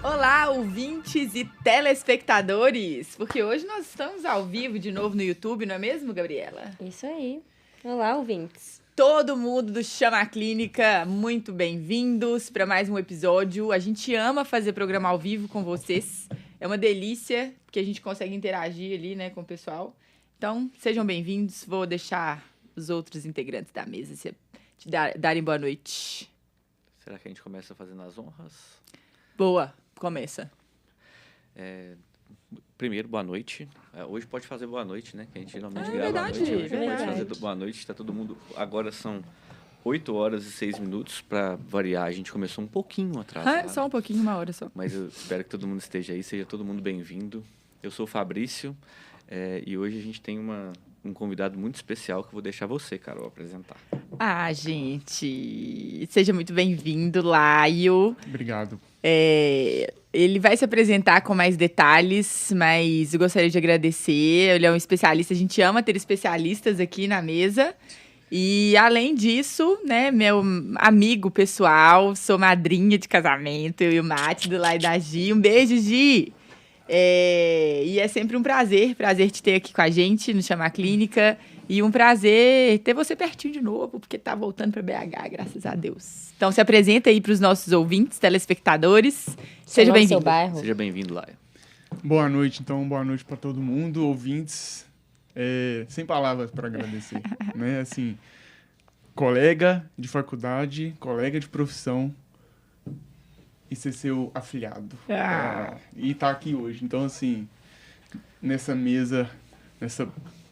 Olá, ouvintes e telespectadores, porque hoje nós estamos ao vivo de novo no YouTube, não é mesmo, Gabriela? Isso aí. Olá, ouvintes. Todo mundo do Chama Clínica, muito bem-vindos para mais um episódio. A gente ama fazer programa ao vivo com vocês. É uma delícia, porque a gente consegue interagir ali, né, com o pessoal. Então, sejam bem-vindos. Vou deixar os outros integrantes da mesa te darem boa noite. Será que a gente começa fazendo as honras? Boa, começa. Primeiro, boa noite. Hoje pode fazer boa noite, né? Que a gente geralmente grava verdade, à noite. Hoje verdade. pode fazer boa noite. Tá todo mundo... Agora são 8 horas e 6 minutos. Para variar, a gente começou um pouquinho atrasado. Só um pouquinho, uma hora só. Mas eu espero que todo mundo esteja aí. Seja todo mundo bem-vindo. Eu sou o Fabrício. E hoje a gente tem um convidado muito especial que eu vou deixar você, Carol, apresentar. Ah, gente, seja muito bem-vindo, Laio. Obrigado. Ele vai se apresentar com mais detalhes, mas eu gostaria de agradecer. Ele é um especialista, a gente ama ter especialistas aqui na mesa. E, além disso, né, meu amigo pessoal, sou madrinha de casamento, eu e o Mate, do Laio da Gi. Um beijo, Gi! E é sempre um prazer te ter aqui com a gente no Chama Clínica. E um prazer ter você pertinho de novo, porque tá voltando para BH, graças a Deus. Então, se apresenta aí para os nossos ouvintes, telespectadores. Seja bem-vindo. Seu bairro. Seja bem-vindo, Laia. Boa noite, então. Boa noite para todo mundo, ouvintes. Sem palavras para agradecer, né? Assim, colega de faculdade, colega de profissão e ser seu afilhado. E tá aqui hoje. Então, assim, nessa mesa, nessa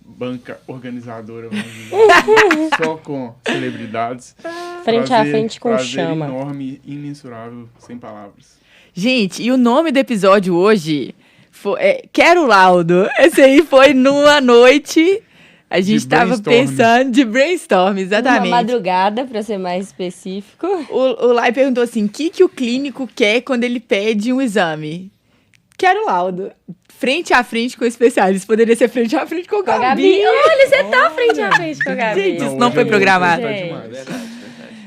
banca organizadora, vamos dizer assim, só com celebridades. Frente a frente com prazer chama. Enorme, imensurável, sem palavras. Gente, e o nome do episódio hoje foi Quero Laudo. Esse aí foi numa noite, a gente estava pensando de brainstorm, exatamente. Uma madrugada, para ser mais específico. O Lai perguntou assim, o que o clínico quer quando ele pede um exame? Quero laudo. Frente a frente com o especialista. Poderia ser frente a frente com o Gabi. Olha, você tá frente a frente com a Gabi. Gente, isso não foi programado. Tá Gente. demais.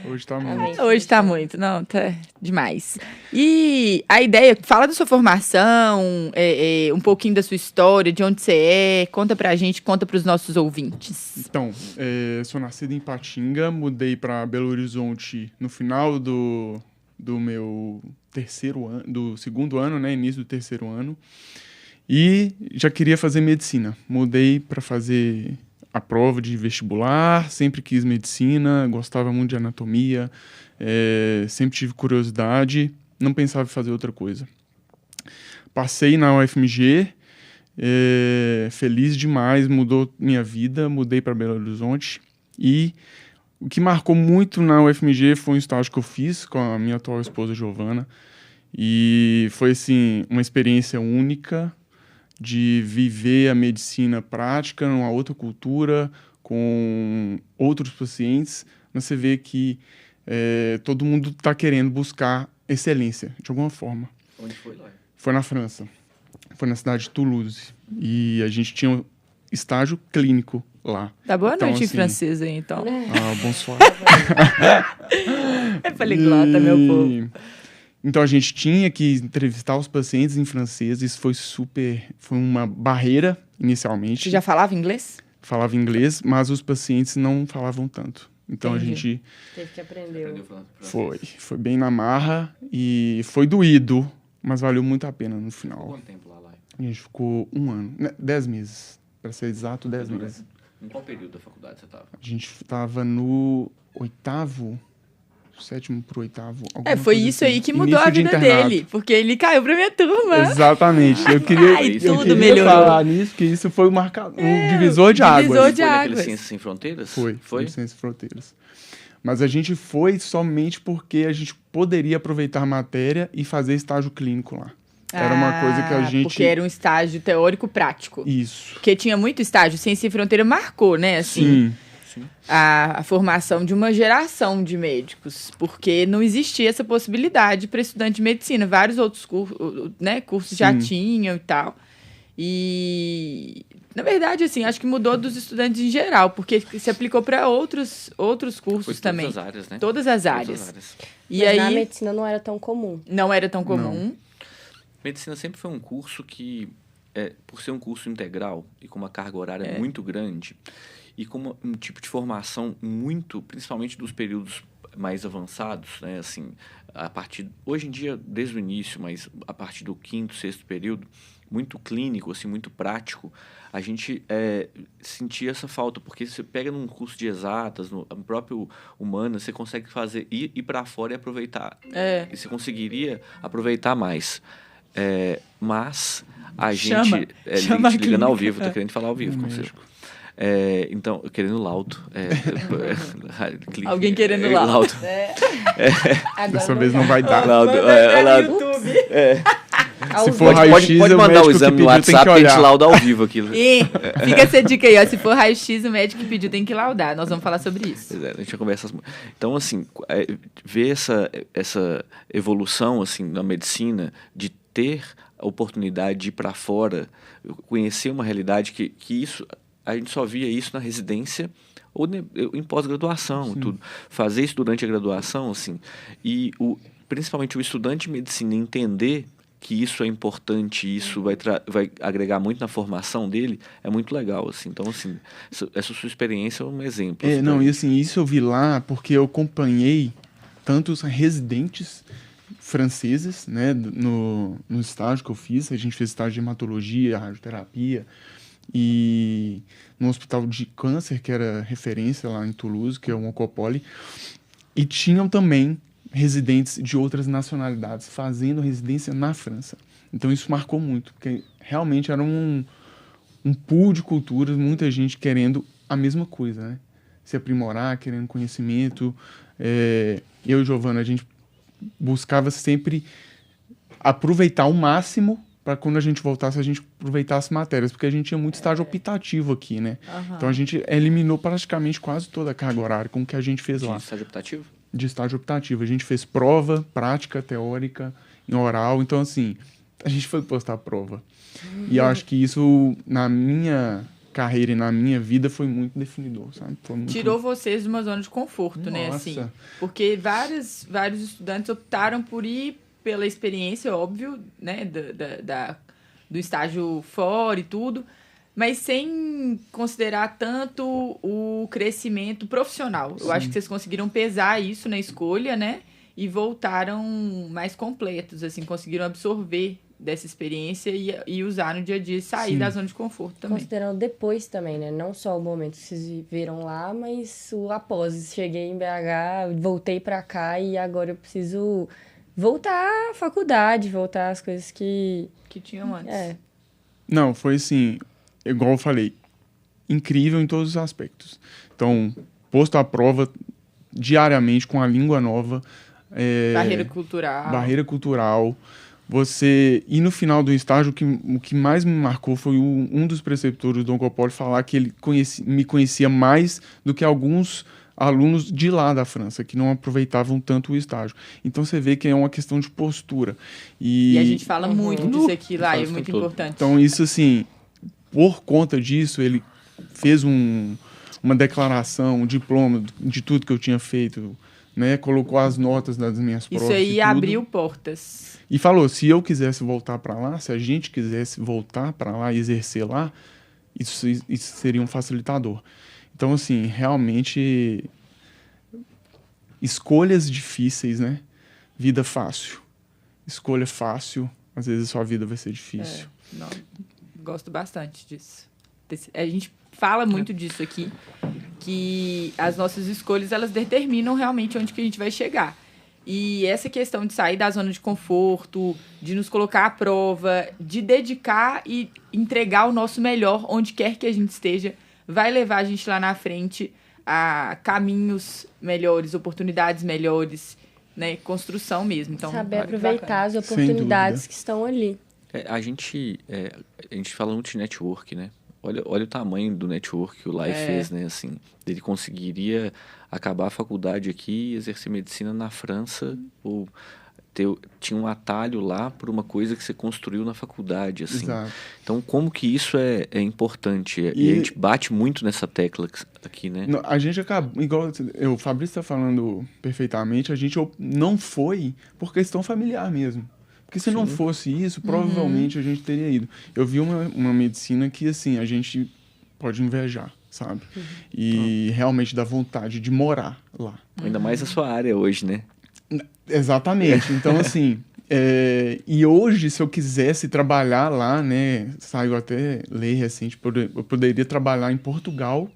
Hoje tá muito. Hoje tá muito, não, tá demais. E a ideia, fala da sua formação, um pouquinho da sua história, de onde você é, conta pra gente, conta pros nossos ouvintes. Então, sou nascido em Ipatinga, mudei para Belo Horizonte no final do meu terceiro ano, do segundo ano, né, início do terceiro ano, e já queria fazer medicina. Mudei para fazer a prova de vestibular, sempre quis medicina, gostava muito de anatomia, sempre tive curiosidade, não pensava em fazer outra coisa. Passei na UFMG, feliz demais, mudou minha vida, mudei para Belo Horizonte, e o que marcou muito na UFMG foi um estágio que eu fiz com a minha atual esposa, Giovana, e foi, assim, uma experiência única de viver a medicina prática numa outra cultura, com outros pacientes, mas você vê que todo mundo está querendo buscar excelência, de alguma forma. Onde foi, Laia? Foi na França, foi na cidade de Toulouse, e a gente tinha um estágio clínico lá. Tá boa Então, noite em assim, francês aí, então. Bonsoir. É poliglota, meu povo. Então a gente tinha que entrevistar os pacientes em francês, isso foi uma barreira inicialmente. Você já falava inglês? Falava inglês, mas os pacientes não falavam tanto. Então Entendi. a gente Teve que aprender. foi bem na marra e foi doído, mas valeu muito a pena no final. Quanto tempo lá, Laia? A gente ficou 1 ano, 10 meses, para ser exato, 10 meses. Em qual período da faculdade você estava? A gente estava no 8º, 7º pro 8º. Foi isso aí que mudou a vida dele, porque ele caiu pra minha turma. Exatamente. Eu queria, Ai, eu tudo queria melhorou. falar nisso, que isso foi um divisor de águas. divisor de Foi águas. naquele Ciências Sem Fronteiras? Foi Foi? Ciências Sem Fronteiras. Mas a gente foi somente porque a gente poderia aproveitar a matéria e fazer estágio clínico lá. Era uma coisa que a gente... Porque era um estágio teórico prático. Isso. Porque tinha muito estágio. Ciência Sem Fronteira marcou, né? Assim, Sim. a formação de uma geração de médicos. Porque não existia essa possibilidade para estudante de medicina. Vários outros cursos já tinham e tal. E Na verdade, assim, acho que mudou dos estudantes em geral, porque se aplicou para outros cursos Foi também. todas as áreas, né? Todas as Todas áreas. as áreas. E Mas na aí, medicina não era tão comum. não era tão comum. Medicina sempre foi um curso que, por ser um curso integral e com uma carga horária muito grande e com um tipo de formação muito, principalmente dos períodos mais avançados, né? Assim, hoje em dia, desde o início, mas a partir do 5º, 6º período, muito clínico, assim, muito prático, a gente sentia essa falta, porque você pega num curso de exatas, no próprio humano, você consegue ir para fora e aproveitar. E você conseguiria aproveitar mais. Mas a gente ligando ao vivo, tô querendo falar ao vivo com você. Então, querendo laudo. Alguém querendo laudo. Dessa vez não vai dar. Laudo. YouTube. Se for raio-x, pode mandar o exame no WhatsApp que a gente lauda ao vivo aquilo. E fica essa dica aí, ó. Se for raio-x, o médico que pediu tem que laudar. Nós vamos falar sobre isso. A gente já conversa. Então, assim, ver essa evolução assim, na medicina, de ter a oportunidade de ir para fora, conhecer uma realidade que isso, a gente só via isso na residência ou em pós-graduação, tudo. Fazer isso durante a graduação, assim, e principalmente o estudante de medicina entender que isso é importante, isso vai agregar muito na formação dele, é muito legal, assim. Então, assim, essa sua experiência é um exemplo. E assim, isso eu vi lá porque eu acompanhei tantos residentes franceses, né, no estágio que eu fiz. A gente fez estágio de hematologia, radioterapia, e no hospital de câncer, que era referência lá em Toulouse, que é o Oncopole, e tinham também residentes de outras nacionalidades fazendo residência na França. Então isso marcou muito, porque realmente era um pool de culturas, muita gente querendo a mesma coisa, né? Se aprimorar, querendo conhecimento. Eu e Giovana, a gente buscava sempre aproveitar o máximo para quando a gente voltasse, a gente aproveitasse matérias, porque a gente tinha muito estágio optativo aqui, né? Então a gente eliminou praticamente quase toda a carga horária com o que a gente fez lá. De estágio optativo? De estágio optativo. A gente fez prova, prática, teórica, em oral. Então, assim, a gente foi postar a prova. E eu acho que isso, na minha carreira e na minha vida, foi muito definidor, sabe? Tirou vocês de uma zona de conforto, né? Assim, porque vários estudantes optaram por ir pela experiência, óbvio, né? Do estágio fora e tudo, mas sem considerar tanto o crescimento profissional. Eu acho que vocês conseguiram pesar isso na escolha, né? E voltaram mais completos, assim, conseguiram absorver dessa experiência e usar no dia a dia e sair da zona de conforto também. Considerando depois também, né? Não só o momento que vocês viram lá, mas o após. Cheguei em BH, voltei pra cá e agora eu preciso voltar à faculdade, voltar às coisas que tinham antes. Não, foi assim, igual eu falei, incrível em todos os aspectos. Então, posto à prova diariamente com a língua nova. Barreira cultural. E no final do estágio, o que mais me marcou foi um dos preceptores do Oncopole falar que ele me conhecia mais do que alguns alunos de lá da França, que não aproveitavam tanto o estágio. Então você vê que é uma questão de postura. E a gente fala muito disso aqui lá, é muito importante. Então isso, assim, por conta disso, ele fez uma declaração, um diploma de tudo que eu tinha feito, né? Colocou as notas das minhas provas. Isso aí abriu portas. E falou, se eu quisesse voltar para lá, se a gente quisesse voltar para lá e exercer lá, isso seria um facilitador. Então, assim, realmente, escolhas difíceis, né? Vida fácil. Escolha fácil, às vezes sua vida vai ser difícil. Gosto bastante disso. A gente fala muito disso aqui, que as nossas escolhas, elas determinam realmente onde que a gente vai chegar. E essa questão de sair da zona de conforto, de nos colocar à prova, de dedicar e entregar o nosso melhor onde quer que a gente esteja, vai levar a gente lá na frente a caminhos melhores, oportunidades melhores, né? Construção mesmo. Então, saber aproveitar as oportunidades que estão ali. A gente fala muito de network, né? Olha o tamanho do network que o Lai fez, né? Assim, ele conseguiria acabar a faculdade aqui e exercer medicina na França ou tinha um atalho lá por uma coisa que você construiu na faculdade, assim. Exato. Então, como que isso é importante? E a gente bate muito nessa tecla aqui, né? A gente acaba, igual o Fabrício está falando perfeitamente, a gente não foi por questão familiar mesmo. Porque se não fosse isso, provavelmente a gente teria ido. Eu vi uma medicina que, assim, a gente pode invejar, sabe? E realmente dá vontade de morar lá. Ainda mais a sua área hoje, né? Exatamente. Então, assim, e hoje, se eu quisesse trabalhar lá, né, saiu até lei recente, eu poderia trabalhar em Portugal,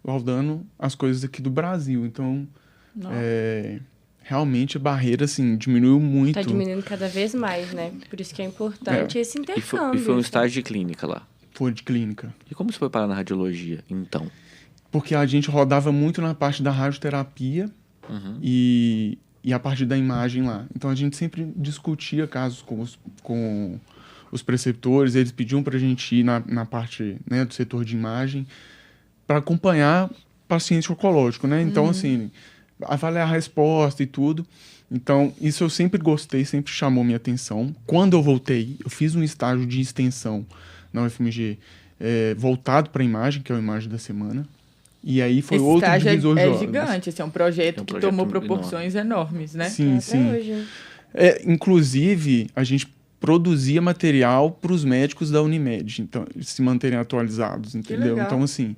laudando as coisas aqui do Brasil. Então, realmente a barreira, assim, diminuiu muito. Tá diminuindo cada vez mais, né? Por isso que é importante esse intercâmbio. E foi um estágio de clínica lá? Foi de clínica. E como você foi parar na radiologia, então? Porque a gente rodava muito na parte da radioterapia e a parte da imagem lá. Então a gente sempre discutia casos com os preceptores, eles pediam pra gente ir na parte, né, do setor de imagem para acompanhar paciente oncológico, né? Então, assim, avaliar a resposta e tudo. Então, isso eu sempre gostei, sempre chamou minha atenção. Quando eu voltei, eu fiz um estágio de extensão na UFMG voltado para a imagem, que é a imagem da semana. E aí foi outro divisor de águas. É gigante, esse é um projeto que tomou proporções enormes, né? Sim, sim. Hoje. Inclusive, a gente produzia material para os médicos da Unimed, então, se manterem atualizados, entendeu? Então, assim,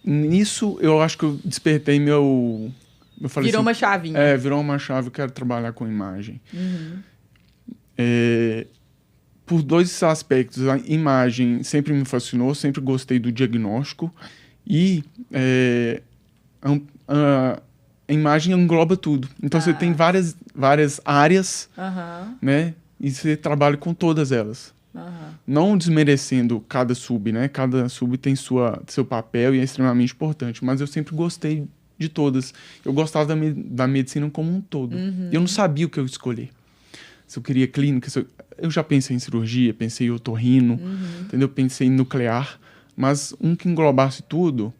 nisso eu acho que eu despertei meu... Eu falei virou assim, uma chavinha. Virou uma chave, eu quero trabalhar com imagem. Por dois aspectos, a imagem sempre me fascinou, sempre gostei do diagnóstico e a imagem engloba tudo. Então você tem várias áreas, né? E você trabalha com todas elas. Não desmerecendo cada sub, né? Cada sub tem seu papel e é extremamente importante, mas eu sempre gostei de todas. Eu gostava da medicina como um todo. Eu não sabia o que eu escolher. Se eu queria clínica, eu já pensei em cirurgia, pensei em otorrino, entendeu? Pensei em nuclear, mas um que englobasse tudo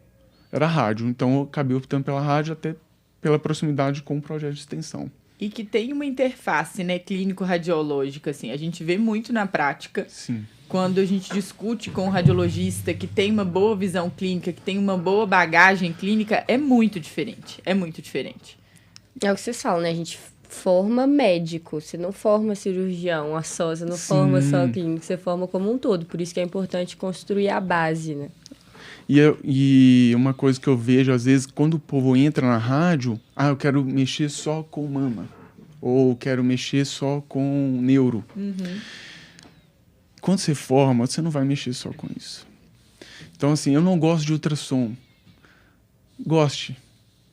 era rádio. Então eu acabei optando pela rádio até pela proximidade com o projeto de extensão. E que tem uma interface, né, clínico-radiológica, assim. A gente vê muito na prática. Sim. Quando a gente discute com um radiologista que tem uma boa visão clínica, que tem uma boa bagagem clínica, é muito diferente. É muito diferente. É o que vocês falam, né? A gente forma médico, você não forma cirurgião você não forma só clínico, você forma como um todo. Por isso que é importante construir a base, né? E uma coisa que eu vejo, às vezes, quando o povo entra na rádio, eu quero mexer só com mama, ou quero mexer só com neuro. Quando você forma, você não vai mexer só com isso. Então, assim, eu não gosto de ultrassom. Goste.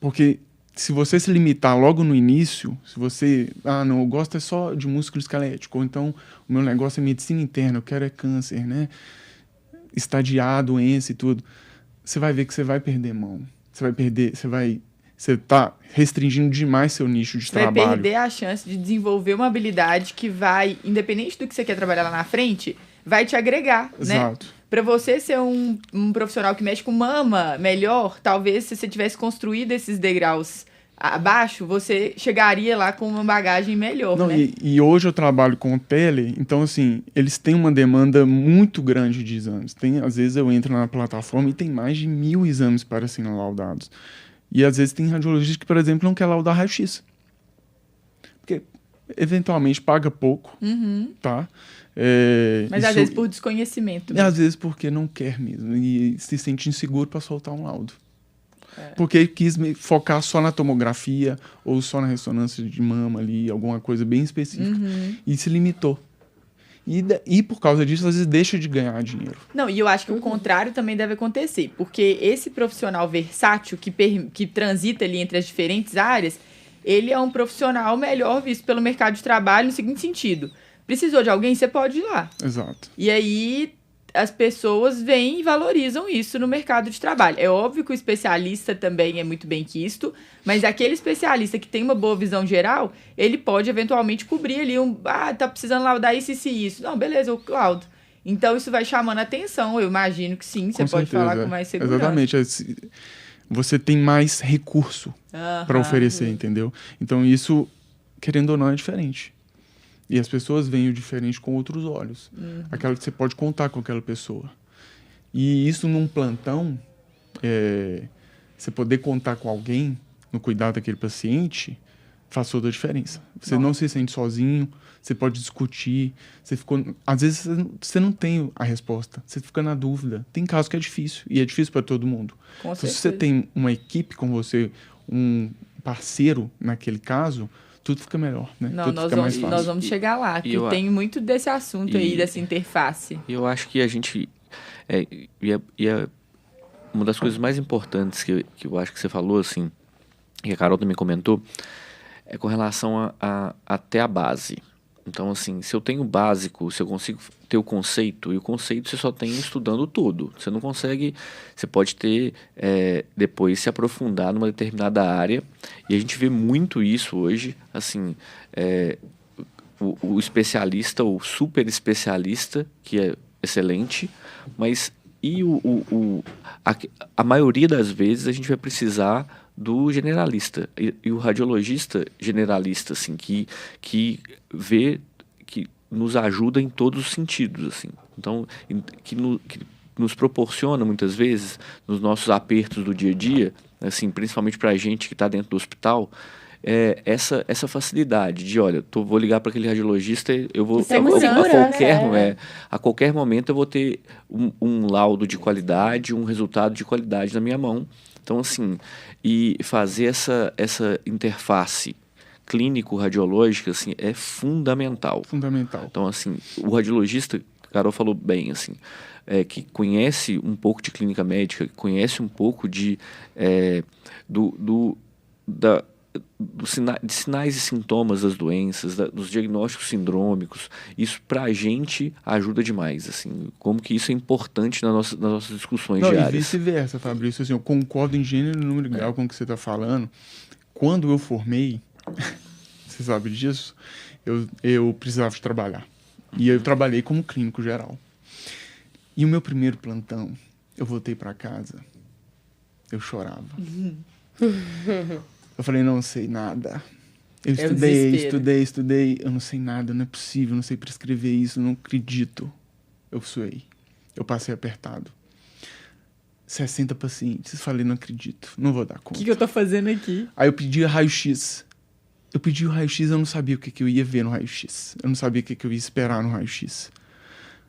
Porque se você se limitar logo no início, se você... não, eu gosto é só de músculo esquelético, ou então o meu negócio é medicina interna, eu quero é câncer, né? Estadiar, doença e tudo. Você vai ver que você vai perder mão. Você tá restringindo demais seu nicho de trabalho. Vai perder a chance de desenvolver uma habilidade que vai, independente do que você quer trabalhar lá na frente, vai te agregar, Exato. né? Para você ser um profissional que mexe com mama melhor, talvez se você tivesse construído esses degraus abaixo, você chegaria lá com uma bagagem melhor, né? E hoje eu trabalho com o tele, então, assim, eles têm uma demanda muito grande de exames. Às vezes eu entro na plataforma e tem mais de 1000 exames para serem laudados. E às vezes tem radiologista que, por exemplo, não quer laudar raio-x. Porque, eventualmente, paga pouco, tá? Mas às vezes por desconhecimento. E às vezes porque não quer mesmo. E se sente inseguro para soltar um laudo. Porque quis focar só na tomografia ou só na ressonância de mama ali, alguma coisa bem específica. E se limitou. E por causa disso, às vezes deixa de ganhar dinheiro. Não, e eu acho que o contrário também deve acontecer. Porque esse profissional versátil que transita ali entre as diferentes áreas, ele é um profissional melhor visto pelo mercado de trabalho no seguinte sentido. Precisou de alguém, você pode ir lá. Exato. E aí as pessoas vêm e valorizam isso no mercado de trabalho. É óbvio que o especialista também é muito bem quisto, mas aquele especialista que tem uma boa visão geral, ele pode eventualmente cobrir ali tá precisando laudar isso e isso. Não, beleza, eu laudo. Então isso vai chamando a atenção, eu imagino que sim, você pode falar com mais segurança. Exatamente. Você tem mais recurso para oferecer, entendeu? Então isso querendo ou não, é diferente. E as pessoas veem o diferente com outros olhos. Aquela que você pode contar com aquela pessoa. E isso num plantão, você poder contar com alguém no cuidado daquele paciente, faz toda a diferença. Você não se sente sozinho, você pode discutir, às vezes você não tem a resposta, você fica na dúvida. Tem casos que é difícil, e é difícil para todo mundo. Com então, certeza. se você tem uma equipe com você, um parceiro naquele caso, tudo fica melhor, né? Não, tudo fica mais fácil. nós vamos chegar lá, que tem muito desse assunto aí, dessa interface. E eu acho que a gente... uma das coisas mais importantes que eu acho que você falou, assim, que a Carol também comentou, é com relação até a base. Então, assim, se eu tenho o básico, se eu consigo ter o conceito, e o conceito você só tem estudando tudo. Você não consegue... Você pode ter, depois, se aprofundar numa determinada área, e a gente vê muito isso hoje, assim, o especialista, o super especialista, que é excelente, mas a maioria das vezes a gente vai precisar do generalista e o radiologista generalista, assim, que nos ajuda em todos os sentidos, assim. Então, que nos proporciona muitas vezes nos nossos apertos do dia a dia, assim, principalmente para a gente que está dentro do hospital, essa facilidade de, olha, vou ligar para aquele radiologista, eu vou a qualquer momento eu vou ter um laudo de qualidade, um resultado de qualidade na minha mão. Então, assim, e fazer essa interface clínico-radiológica, assim, é fundamental. Fundamental. Então, assim, o radiologista, a Carol falou bem, assim, que conhece um pouco de clínica médica, conhece um pouco de sinais e sintomas das doenças, dos diagnósticos sindrômicos. Isso pra gente ajuda demais, assim, como que isso é importante nas nossas discussões diárias. E vice-versa, Fabrício, assim, eu concordo em gênero e número grau com o que você está falando. Quando eu formei, você sabe disso, eu precisava de trabalhar. E eu trabalhei como clínico geral. E o meu primeiro plantão, eu voltei para casa, eu chorava. Eu falei, não sei nada. Eu estudei, eu não sei nada, não é possível, não sei prescrever isso, não acredito. Eu suei. Eu passei apertado. 60 pacientes. Eu falei, não acredito, não vou dar conta. O que eu tô fazendo aqui? Aí eu pedi raio-x. Eu pedi o raio-x, eu não sabia o que eu ia ver no raio-x. Eu não sabia o que eu ia esperar no raio-x.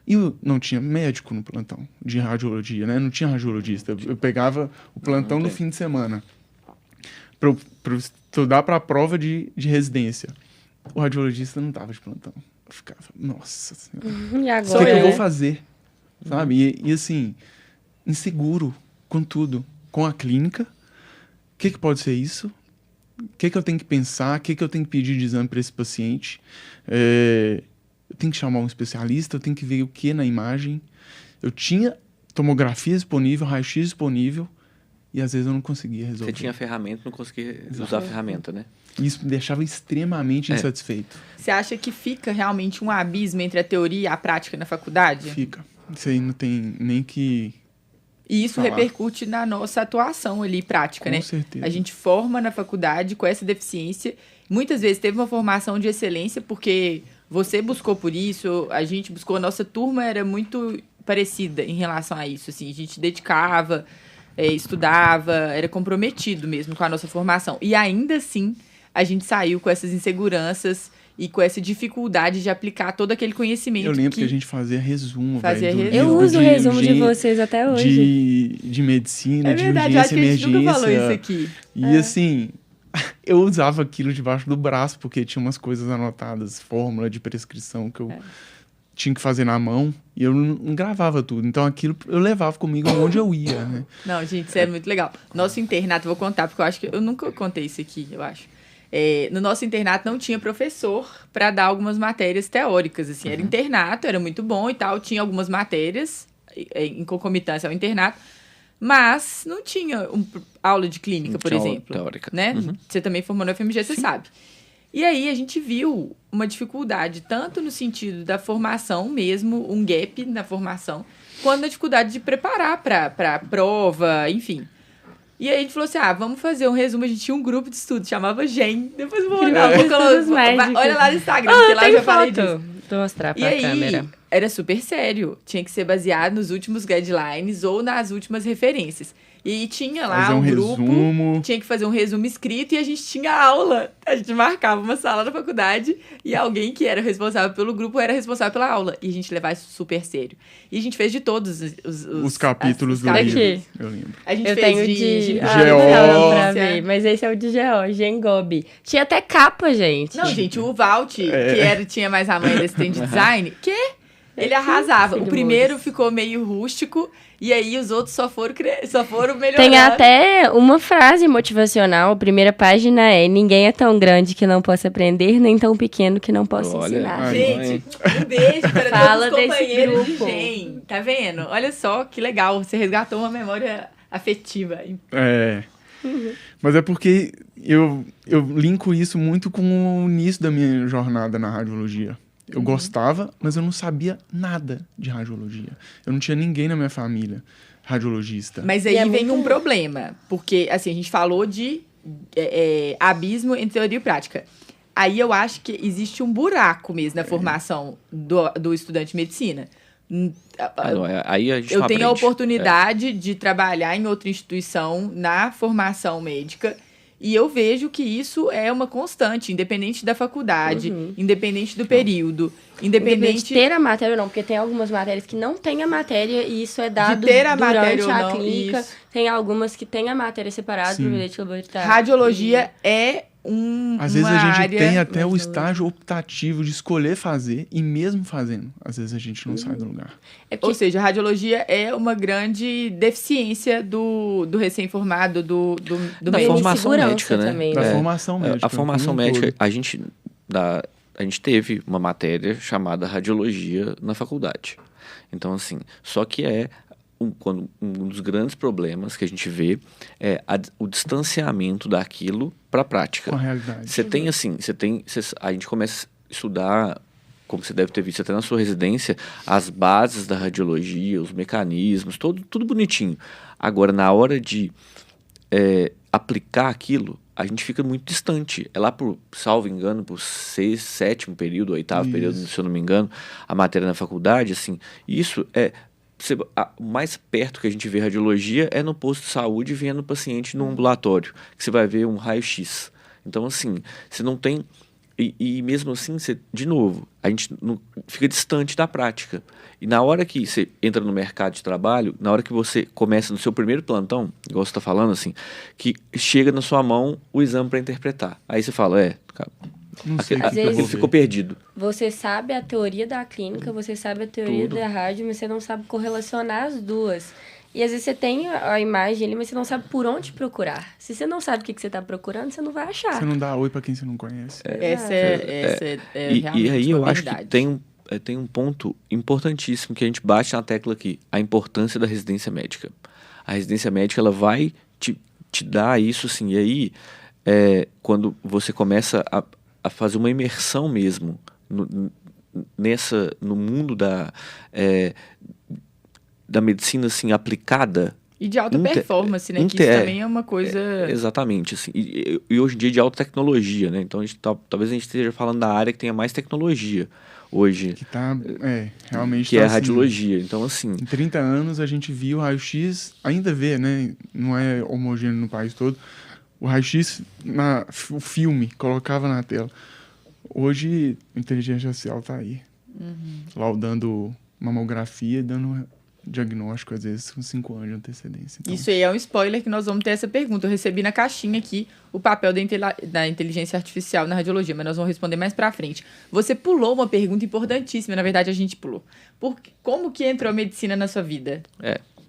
E eu não tinha médico no plantão de radiologia, né? Não tinha radiologista. Eu pegava o plantão no fim de semana para estudar para a prova de residência. O radiologista não tava de plantão. Eu ficava, nossa senhora. E agora? O que eu vou fazer? Sabe? E assim, inseguro com tudo. Com a clínica. O que pode ser isso? O que eu tenho que pensar? O que eu tenho que pedir de exame para esse paciente? Eu tenho que chamar um especialista? Eu tenho que ver o que na imagem? Eu tinha tomografia disponível, raio-x disponível, e às vezes eu não conseguia resolver. Você tinha a ferramenta, não conseguia usar a ferramenta, né? Isso me deixava extremamente insatisfeito. Você acha que fica realmente um abismo entre a teoria e a prática na faculdade? Fica. Isso aí não tem nem que... E isso repercute na nossa atuação ali, prática, né? Com certeza. A gente forma na faculdade com essa deficiência. Muitas vezes teve uma formação de excelência porque você buscou por isso, a gente buscou, a nossa turma era muito parecida em relação a isso, assim, a gente dedicava, estudava, era comprometido mesmo com a nossa formação. E ainda assim, a gente saiu com essas inseguranças e com essa dificuldade de aplicar todo aquele conhecimento. Eu lembro que a gente fazia resumo, Eu uso o resumo de vocês até hoje. De medicina, de urgência, acho que a gente nunca falou isso aqui. E assim, eu usava aquilo debaixo do braço, porque tinha umas coisas anotadas, fórmula de prescrição que eu tinha que fazer na mão, e eu não gravava tudo. Então aquilo eu levava comigo onde eu ia, né? Não, gente, isso é muito legal. Nosso internato, vou contar, porque eu acho que eu nunca contei isso aqui, eu acho. No nosso internato não tinha professor para dar algumas matérias teóricas, assim, era internato, era muito bom e tal, tinha algumas matérias em concomitância ao internato, mas não tinha aula de clínica, por exemplo. Teórica. Né? Você também formou no FMG, você sabe. E aí a gente viu uma dificuldade, tanto no sentido da formação mesmo, um gap na formação, quanto na dificuldade de preparar para a prova, enfim. E aí a gente falou assim, vamos fazer um resumo. A gente tinha um grupo de estudo, chamava GEM. Depois vou olha lá no Instagram, porque lá eu já falei disso. Vou mostrar pra aí, câmera. Era super sério. Tinha que ser baseado nos últimos guidelines ou nas últimas referências. E tinha lá fazer um grupo, resumo. Tinha que fazer um resumo escrito e a gente tinha aula. A gente marcava uma sala na faculdade e alguém que era responsável pelo grupo era responsável pela aula. E a gente levava isso super sério. E a gente fez de todos os capítulos do livro. Eu lembro. A gente Eu fez tenho de GO. Pra ver, mas esse é o de GO, Gengobi. Tinha até capa, gente. Não, gente, o Valt, que tinha mais a mãe desse trem de design, ele arrasava. O primeiro ficou meio rústico e aí os outros só foram melhorando. Tem até uma frase motivacional. A primeira página é: ninguém é tão grande que não possa aprender, nem tão pequeno que não possa ensinar. Gente, um beijo para Fala todos os companheiros desse grupo. de GEM. Tá vendo? Olha só que legal. Você resgatou uma memória afetiva. Mas é porque eu linko isso muito com o início da minha jornada na radiologia. Eu gostava, mas eu não sabia nada de radiologia. Eu não tinha ninguém na minha família radiologista. Mas aí vem um problema. Porque, assim, a gente falou de abismo entre teoria e prática. Aí eu acho que existe um buraco mesmo na formação do estudante de medicina. Aí a gente eu tenho a oportunidade de trabalhar em outra instituição na formação médica. E eu vejo que isso é uma constante, independente da faculdade, independente do período, independente de ter a matéria ou não, porque tem algumas matérias que não tem a matéria e isso é dado durante a clínica. Isso. Tem algumas que tem a matéria separada para o bilhete laboratorial. Radiologia às vezes a gente tem até o estágio optativo de escolher fazer e mesmo fazendo, às vezes a gente não sai do lugar. Ou seja, a radiologia é uma grande deficiência do recém-formado, do da formação médica, né? Também, da formação médica. A formação médica, a gente teve uma matéria chamada radiologia na faculdade. Então, assim, só que um dos grandes problemas que a gente vê é o distanciamento daquilo para a prática. Com a realidade. A gente começa a estudar, como você deve ter visto até na sua residência, as bases da radiologia, os mecanismos, tudo bonitinho. Agora, na hora de aplicar aquilo, a gente fica muito distante. É lá salvo engano, por 6º, 7º período, 8º período, se eu não me engano, a matéria na faculdade, assim, isso o mais perto que a gente vê radiologia é no posto de saúde vendo o paciente no ambulatório, que você vai ver um raio-x. Então, assim, você não tem... E mesmo assim, de novo, a gente não, fica distante da prática. E na hora que você entra no mercado de trabalho, na hora que você começa no seu primeiro plantão, igual você está falando, assim, que chega na sua mão o exame para interpretar. Aí você fala, aquilo ficou perdido. Você sabe a teoria da clínica, você sabe a teoria da rádio, mas você não sabe correlacionar as duas. E às vezes você tem a imagem ali, mas você não sabe por onde procurar. Se você não sabe o que você está procurando, você não vai achar. Você não dá oi para quem você não conhece. Essa é realmente e aí eu acho verdade. que tem um ponto importantíssimo que a gente bate na tecla aqui. A importância da residência médica. A residência médica, ela vai te dar isso, assim. E aí, quando você começa a fazer uma imersão mesmo no mundo da medicina, assim, aplicada. E de alta performance, né? Que isso também é uma coisa... exatamente, assim. E hoje em dia de alta tecnologia, né? Então, talvez a gente esteja falando da área que tenha mais tecnologia hoje. Que tá, realmente que tá é a assim, radiologia. Então, assim... Em 30 anos, a gente viu o raio-x, ainda vê, né? Não é homogêneo no país todo. O raio-x, o filme, colocava na tela. Hoje, a inteligência artificial tá aí. Laudando mamografia e dando diagnóstico, às vezes, com 5 anos de antecedência. Então... Isso aí é um spoiler que nós vamos ter essa pergunta. Eu recebi na caixinha aqui o papel da inteligência artificial na radiologia, mas nós vamos responder mais pra frente. Você pulou uma pergunta importantíssima, na verdade a gente pulou. Como que entrou a medicina na sua vida?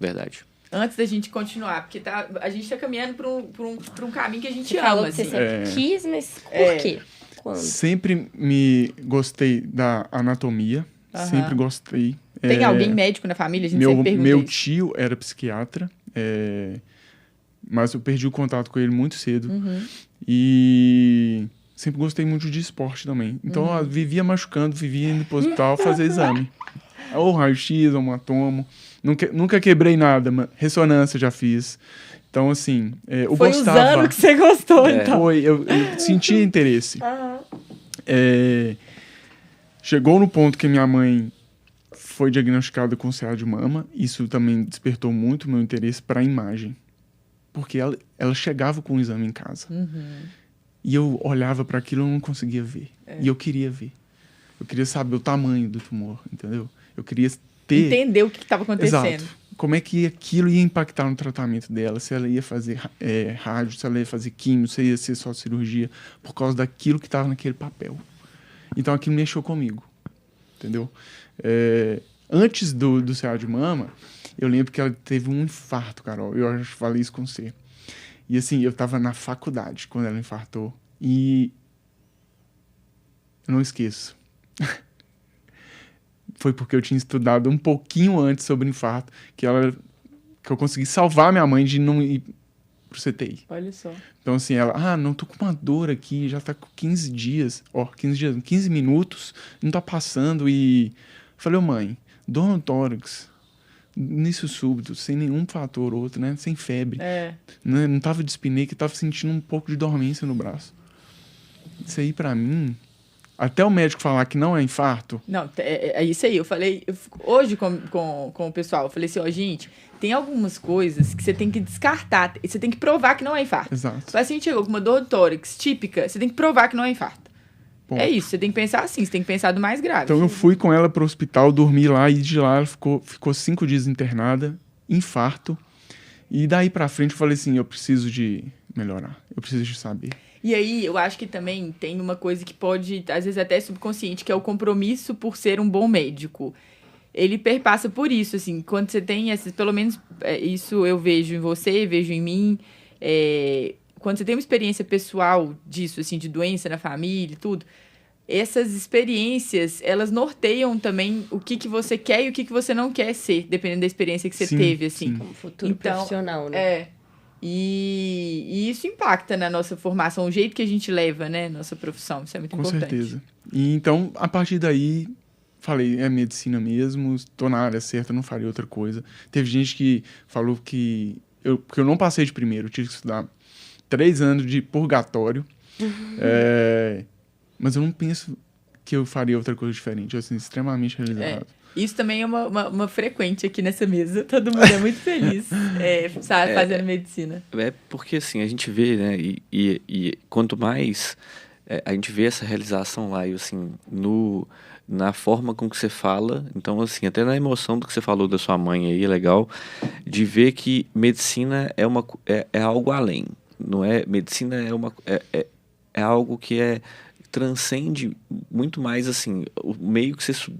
Verdade. Antes da gente continuar, porque a gente tá caminhando pra um caminho que a gente ama. Falou que assim. você sempre quis, mas por quê? Quando? Sempre me gostei da anatomia, sempre gostei. Tem alguém médico na família? A gente sempre pergunta Meu isso. tio era psiquiatra, mas eu perdi o contato com ele muito cedo. E sempre gostei muito de esporte também. Então, eu vivia machucando, vivia indo pro hospital fazer exame. Ou raio-x, ou um tomo. Nunca quebrei nada, mas ressonância já fiz. Então, assim, eu foi gostava... Foi usando que você gostou, então. Foi, eu senti interesse. Chegou no ponto que minha mãe foi diagnosticada com CA de mama. Isso também despertou muito meu interesse para a imagem. Porque ela chegava com o exame em casa. E eu olhava para aquilo e não conseguia ver. E eu queria ver. Eu queria saber o tamanho do tumor, entendeu? Eu queria ter... Entender o que estava acontecendo. Exato. Como é que aquilo ia impactar no tratamento dela, se ela ia fazer rádio, se ela ia fazer químio, se ia ser só cirurgia, por causa daquilo que estava naquele papel. Então aquilo mexeu comigo, entendeu? Antes do CA de mama, eu lembro que ela teve um infarto, Carol, eu acho que falei isso com você. E assim, eu estava na faculdade quando ela infartou, e eu não esqueço. Foi porque eu tinha estudado um pouquinho antes sobre infarto que eu consegui salvar minha mãe de não ir pro CTI. Olha só. Então, assim, ela... não, tô com uma dor aqui, já tá com 15 dias. 15 minutos, não tá passando. E falei, mãe, dor no tórax, início súbito, sem nenhum fator ou outro, né? Sem febre. Não tava de espineca, tava sentindo um pouco de dormência no braço. Isso aí, pra mim... Até o médico falar que não é infarto... Não, é isso aí. Eu falei... Hoje, com o pessoal, eu falei assim, gente, tem algumas coisas que você tem que descartar. Você tem que provar que não é infarto. Exato. Se o paciente chegou com uma dor de tórax típica, você tem que provar que não é infarto. Ponto. É isso. Você tem que pensar assim. Você tem que pensar do mais grave. Então, eu fui com ela pro hospital, dormi lá, e de lá ela ficou 5 dias internada, infarto. E daí pra frente eu falei assim, eu preciso de melhorar. Eu preciso de saber. E aí, eu acho que também tem uma coisa que pode, às vezes até subconsciente, que é o compromisso por ser um bom médico. Ele perpassa por isso, assim, quando você tem esses, pelo menos isso eu vejo em você, vejo em mim, quando você tem uma experiência pessoal disso, assim, de doença na família e tudo, essas experiências, elas norteiam também o que você quer e o que você não quer ser, dependendo da experiência que você teve, assim. Como futuro profissional, né? E isso impacta na nossa formação, o jeito que a gente leva, né, nossa profissão. Isso é muito importante. Com certeza. E então, a partir daí, falei, é medicina mesmo, estou na área certa, não faria outra coisa. Teve gente que falou que eu não passei de primeiro, eu tive que estudar 3 anos de purgatório. Mas eu não penso que eu faria outra coisa diferente. Eu sou extremamente realizado. Isso também é uma frequente aqui nessa mesa. Todo mundo é muito feliz fazendo medicina. Porque, assim, a gente vê, né? E quanto mais a gente vê essa realização lá, e, assim, na forma com que você fala. Então, assim, até na emoção do que você falou da sua mãe aí, é legal de ver que medicina é algo além. Não é? Medicina é algo que transcende muito mais, assim, o meio que você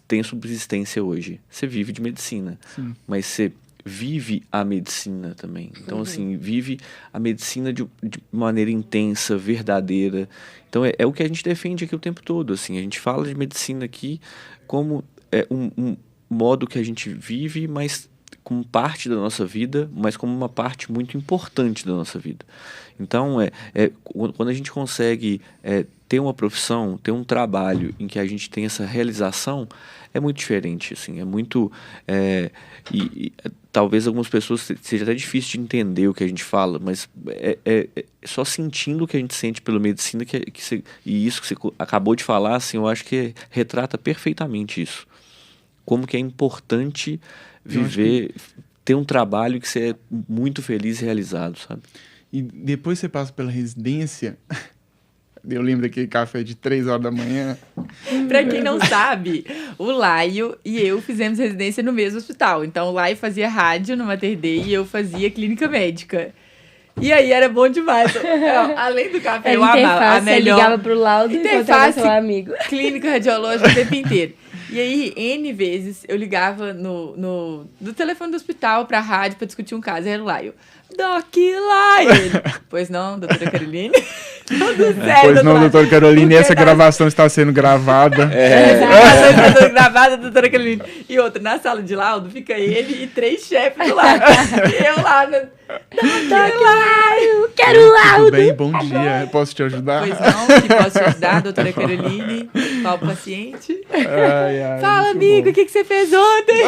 tem subsistência hoje. Você vive de medicina, sim, mas você vive a medicina também. Então, assim, vive a medicina de maneira intensa, verdadeira. Então, é o que a gente defende aqui o tempo todo, assim. A gente fala de medicina aqui como um modo que a gente vive, mas como parte da nossa vida, mas como uma parte muito importante da nossa vida. Então, quando a gente consegue ter uma profissão, ter um trabalho em que a gente tem essa realização, é muito diferente, assim, é muito... E talvez algumas pessoas seja até difícil de entender o que a gente fala, mas só sentindo o que a gente sente pela medicina, e isso que você acabou de falar, assim, eu acho que retrata perfeitamente isso. Como que é importante viver, ter um trabalho que você é muito feliz e realizado, sabe? E depois você passa pela residência... Eu lembro daquele café de 3 horas da manhã. Pra quem não sabe, o Laio e eu fizemos residência no mesmo hospital. Então, o Laio fazia rádio no Mater Dei e eu fazia clínica médica. E aí, era bom demais. Além do café, eu amava. A melhor... Você ligava pro laudo e encontrava seu amigo. Clínica radiológica o tempo inteiro. E aí, N vezes, eu ligava no telefone do hospital pra rádio pra discutir um caso. Era o Laio. Doc Laio. Pois não, doutora Caroline? Pois não, doutora Caroline, essa gravação está sendo gravada. Essa gravação está sendo gravada, doutora Caroline. E outra, na sala de laudo, fica ele e 3 chefes do lado. E eu lá no... Doc Laio, quero laudo. Tudo bem, bom dia. Posso te ajudar? Pois não, que posso te ajudar, doutora Caroline. Fala pro paciente. Ai, Fala, muito amigo, bom. o que você fez ontem?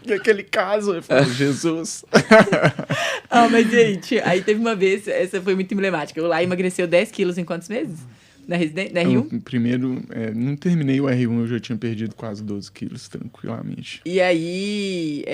E aquele caso, eu falo, Jesus. Mas, gente, aí teve uma vez, essa foi muito emblemática. O Lai emagreceu 10 quilos em quantos meses? Na R1? Primeiro, não terminei o R1, eu já tinha perdido quase 12 quilos, tranquilamente. E aí,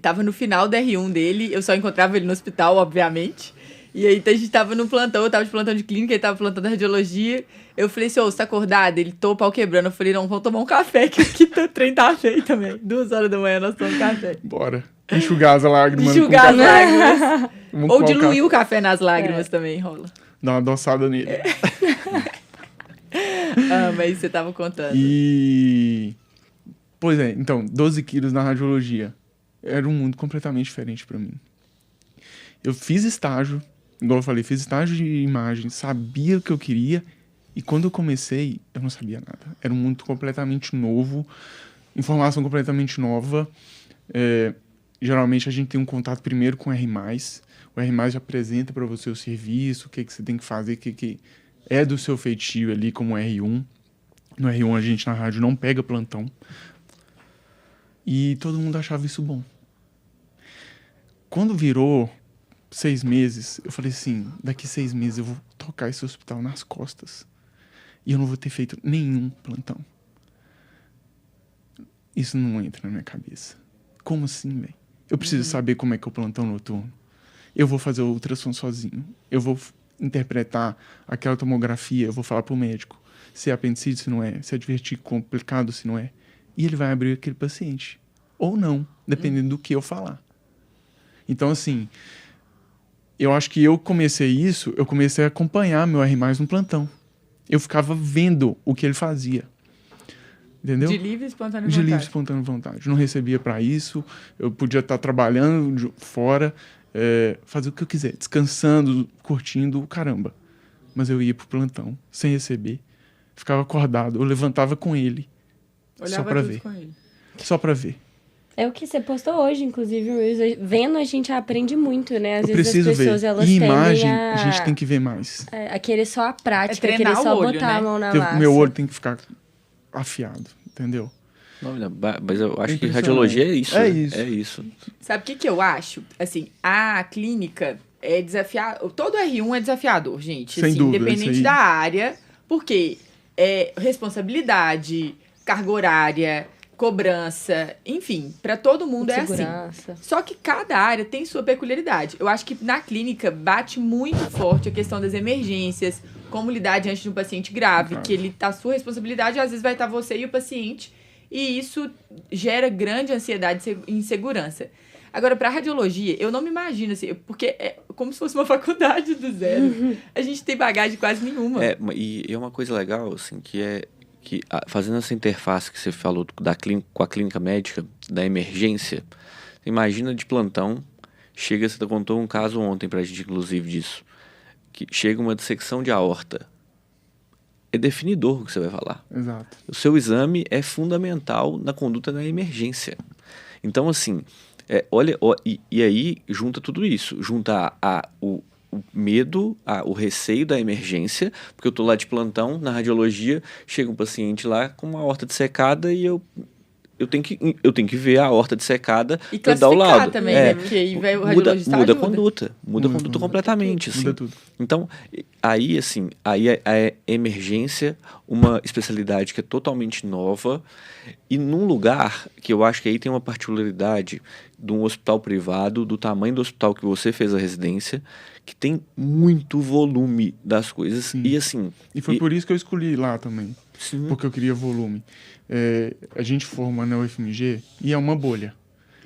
tava no final do R1 dele, eu só encontrava ele no hospital, obviamente. E aí, a gente tava no plantão, eu tava de plantão de clínica, ele tava plantão da radiologia. Eu falei assim, você tá acordado? Ele, tô, pau quebrando. Eu falei, não, vamos tomar um café, que aqui o trem tá feio também. 2h da manhã nós tomamos café. Bora. Enxugar as lágrimas. Enxugar as lágrimas. Vamos Ou colocar- diluir o café nas lágrimas também, rola. Dar uma adoçada nele. Mas você tava contando. Pois é, então, 12 quilos na radiologia. Era um mundo completamente diferente pra mim. Eu fiz estágio, igual eu falei, fiz estágio de imagem, sabia o que eu queria, e quando eu comecei, eu não sabia nada. Era um mundo completamente novo, informação completamente nova. Geralmente a gente tem um contato primeiro com o R+. O R+, apresenta para você o serviço, o que você tem que fazer, o que é do seu feitio ali como R1. No R1 a gente na rádio não pega plantão. E todo mundo achava isso bom. Quando virou 6 meses, eu falei assim, daqui 6 meses eu vou tocar esse hospital nas costas. E eu não vou ter feito nenhum plantão. Isso não entra na minha cabeça. Como assim, velho? Eu preciso saber como é que é o plantão noturno. Eu vou fazer o ultrassom sozinho. Eu vou interpretar aquela tomografia, eu vou falar pro médico se é apendicite, se não é, se é divertido complicado, se não é. E ele vai abrir aquele paciente. Ou não, dependendo do que eu falar. Então, assim, eu acho que eu comecei a acompanhar meu R+, no plantão. Eu ficava vendo o que ele fazia. Entendeu? De livre e espontânea De vontade. livre e espontânea vontade. Não recebia para isso, eu podia estar trabalhando fora, fazer o que eu quiser, descansando, curtindo, caramba. Mas eu ia pro plantão, sem receber, ficava acordado, eu levantava com ele, Olhava só para tudo ver. com ele. Só para ver. É o que você postou hoje, inclusive, Luiz. Vendo, a gente aprende muito, né? Às Eu vezes preciso as pessoas, ver. elas E tendem imagem, a gente tem que ver mais. a querer só a prática, É querer treinar só o olho, botar né? a mão na Teu- massa. Meu olho tem que ficar afiado, entendeu? Não, mas eu acho que Impressionante. radiologia é isso. É né? isso. É isso. Sabe o que eu acho? Assim, a clínica é desafiador. Todo R1 é desafiador, gente. Sem assim, dúvida, independente isso aí. da área. Porque é responsabilidade, carga horária, cobrança, enfim, para todo mundo é assim. Segurança. Só que cada área tem sua peculiaridade. Eu acho que na clínica bate muito forte a questão das emergências, como lidar diante de um paciente grave, que ele tá a sua responsabilidade, às vezes vai estar você e o paciente, e isso gera grande ansiedade e insegurança. Agora, para radiologia, eu não me imagino assim, porque é como se fosse uma faculdade do zero. A gente tem bagagem quase nenhuma. E é uma coisa legal, assim, que é que fazendo essa interface que você falou com a clínica médica, da emergência, você imagina de plantão, você contou um caso ontem pra gente, inclusive, disso, que chega uma dissecção de aorta. É definidor o que você vai falar. Exato. O seu exame é fundamental na conduta da emergência. Então, assim, e aí junta tudo isso. Junta o medo, o receio da emergência, porque eu tô lá de plantão, na radiologia, chega um paciente lá com uma aorta dissecada e eu tenho que ver a aorta dissecada E para dar o classificar lado. também, né? Porque aí vai o radiologista muda a ajuda. conduta. Muda a conduta completamente. Assim. Muda tudo. Então, aí é emergência, uma especialidade que é totalmente nova e num lugar que eu acho que aí tem uma particularidade de um hospital privado, do tamanho do hospital que você fez a residência, que tem muito volume das coisas. Sim. E assim... E foi por isso que eu escolhi lá também, Sim. porque eu queria volume. A gente forma na UFMG e é uma bolha.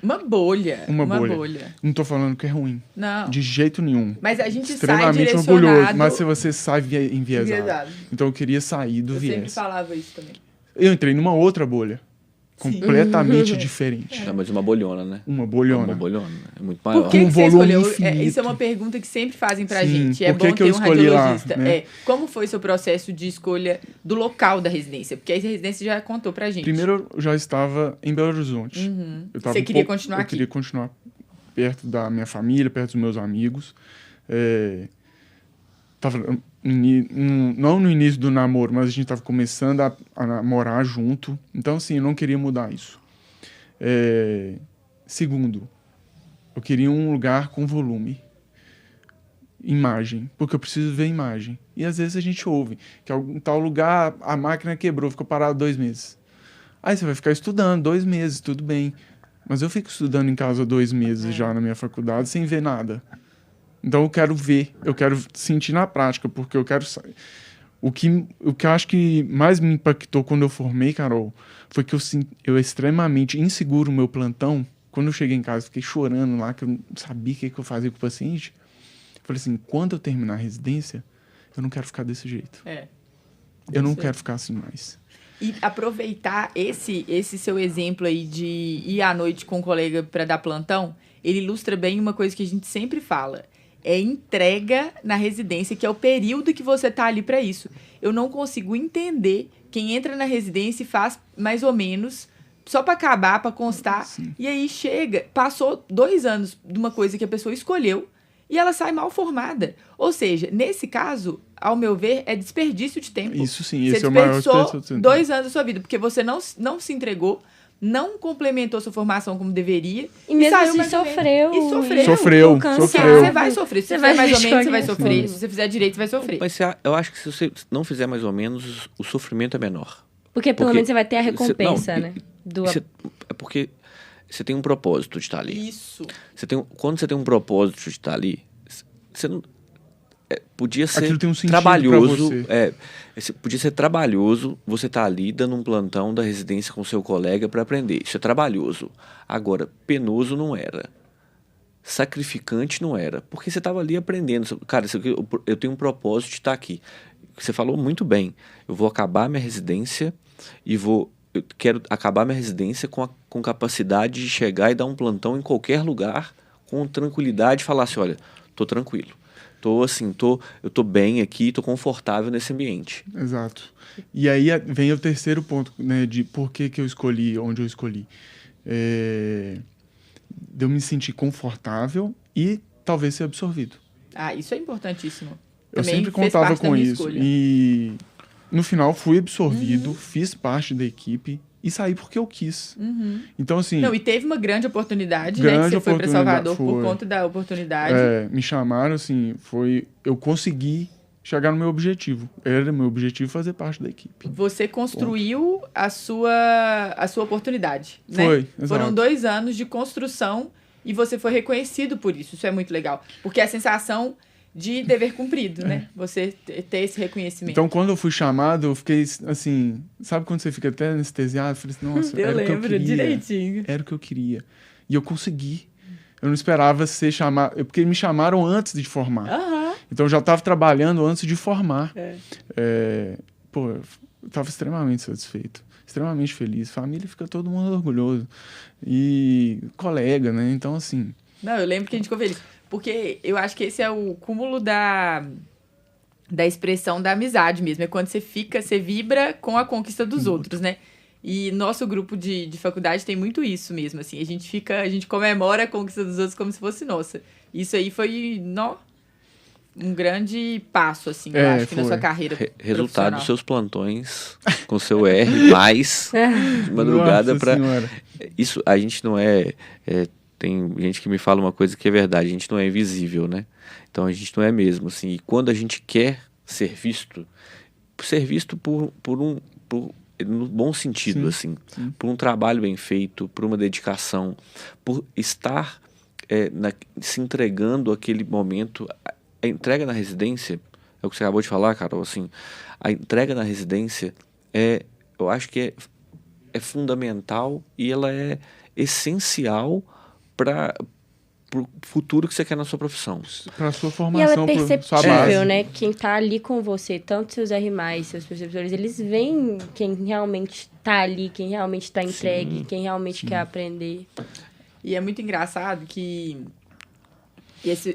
Uma bolha. Uma bolha. Não tô falando que é ruim. Não. De jeito nenhum. Mas a gente sai Extremamente direcionado. orgulhoso, mas se você sai enviesado. Enviesado. Então eu queria sair do Eu sempre viés. falava isso também. Eu entrei numa outra bolha. Completamente diferente. É, mas uma bolhona, né? Uma bolhona. Uma bolhona. É muito maior. Por que, Com que você volume escolheu? infinito. Isso é uma pergunta que sempre fazem pra Sim, gente. É por que bom que eu ter um escolhi lá, radiologista. né? Como foi seu processo de escolha do local da residência? Porque aí a residência já contou pra gente. Primeiro, eu já estava em Belo Horizonte. Eu tava Você queria continuar eu aqui? queria continuar perto da minha família, perto dos meus amigos. não no início do namoro, mas a gente estava começando a namorar junto. Então, assim, eu não queria mudar isso. Segundo, eu queria um lugar com volume. Imagem, porque eu preciso ver imagem. E às vezes a gente ouve que em tal lugar a máquina quebrou, ficou parado 2 meses. Aí você vai ficar estudando 2 meses, tudo bem. Mas eu fico estudando em casa 2 meses já na minha faculdade sem ver nada. Então eu quero ver, eu quero sentir na prática, porque eu quero... O que eu acho que mais me impactou quando eu formei, Carol, foi que eu extremamente inseguro no meu plantão. Quando eu cheguei em casa, fiquei chorando lá, que eu não sabia o que eu fazia com o paciente. Falei assim, quando eu terminar a residência, eu não quero ficar desse jeito. Eu não quero ficar assim mais. E aproveitar esse seu exemplo aí de ir à noite com um colega para dar plantão, ele ilustra bem uma coisa que a gente sempre fala. É entrega na residência, que é o período que você tá ali para isso. Eu não consigo entender quem entra na residência e faz mais ou menos só para acabar, para constar. Sim. E aí passou 2 anos de uma coisa que a pessoa escolheu, e ela sai mal formada. Ou seja, nesse caso, ao meu ver, é desperdício de tempo. Isso sim, esse é o maior desperdício de tempo. 2 anos da sua vida, porque você não se entregou, não complementou sua formação como deveria. E mesmo assim sofreu. Sofreu. Você vai sofrer. Se você fizer mais ou menos, você vai sofrer. Se você fizer direito, você vai sofrer. Mas eu acho que se você não fizer mais ou menos, o sofrimento é menor. Porque pelo menos você vai ter a recompensa, né? É porque... Você tem um propósito de estar ali. Isso. Quando você tem um propósito de estar ali, você não... podia ser aquilo tem um sentido trabalhoso. Pra você. Podia ser trabalhoso você estar ali dando um plantão da residência com seu colega para aprender. Isso é trabalhoso. Agora, penoso não era. Sacrificante não era. Porque você estava ali aprendendo. Cara, eu tenho um propósito de estar aqui. Você falou muito bem. Eu vou acabar minha residência e eu quero acabar minha residência com capacidade de chegar e dar um plantão em qualquer lugar, com tranquilidade, e falar assim, olha, tô tranquilo. Eu tô bem aqui, tô confortável nesse ambiente. Exato. E aí vem o terceiro ponto, né, de por que eu escolhi, onde eu escolhi. De eu me sentir confortável e talvez ser absorvido. Isso é importantíssimo. Eu sempre contava com isso. Escolha. E... no final, fui absorvido, fiz parte da equipe e saí porque eu quis. Então, assim... Não, e teve uma grande oportunidade, né? Que você foi para Salvador por conta da oportunidade. Me chamaram, assim, eu consegui chegar no meu objetivo. Era meu objetivo fazer parte da equipe. Você construiu a sua oportunidade, né? Foi, exato. Foram 2 anos de construção e você foi reconhecido por isso. Isso é muito legal. Porque é a sensação... de dever cumprido, né? Você ter esse reconhecimento. Então, quando eu fui chamado, eu fiquei assim... Sabe quando você fica até anestesiado? Eu falei assim, nossa, era o que eu queria. Direitinho. Era o que eu queria. E eu consegui. Eu não esperava ser chamado... Porque me chamaram antes de formar. Então, eu já estava trabalhando antes de formar. Eu estava extremamente satisfeito. Extremamente feliz. Família fica todo mundo orgulhoso. E colega, né? Então, assim... Não, eu lembro que a gente ficou feliz. Porque eu acho que esse é o cúmulo da expressão da amizade mesmo. É quando você vibra com a conquista dos outros, né? E nosso grupo de faculdade tem muito isso mesmo, assim. A gente comemora a conquista dos outros como se fosse nossa. Isso aí foi, um grande passo, assim, eu acho que na sua carreira resultado dos seus plantões com seu R+, de madrugada para... Isso, a gente não tem gente que me fala uma coisa que é verdade, a gente não é invisível, né? Então a gente não é mesmo, assim. E quando a gente quer ser visto no bom sentido, assim, por um trabalho bem feito, por uma dedicação, por estar se entregando àquele momento. A entrega na residência, é o que você acabou de falar, Carol, assim, a entrega na residência eu acho que é fundamental e ela é essencial para o futuro que você quer na sua profissão. Para a sua formação, e ela é perceptível, né? base. Quem tá ali com você, tanto seus R+, seus preceptores, eles veem quem realmente tá ali, quem realmente tá entregue, quem realmente quer aprender. E é muito engraçado que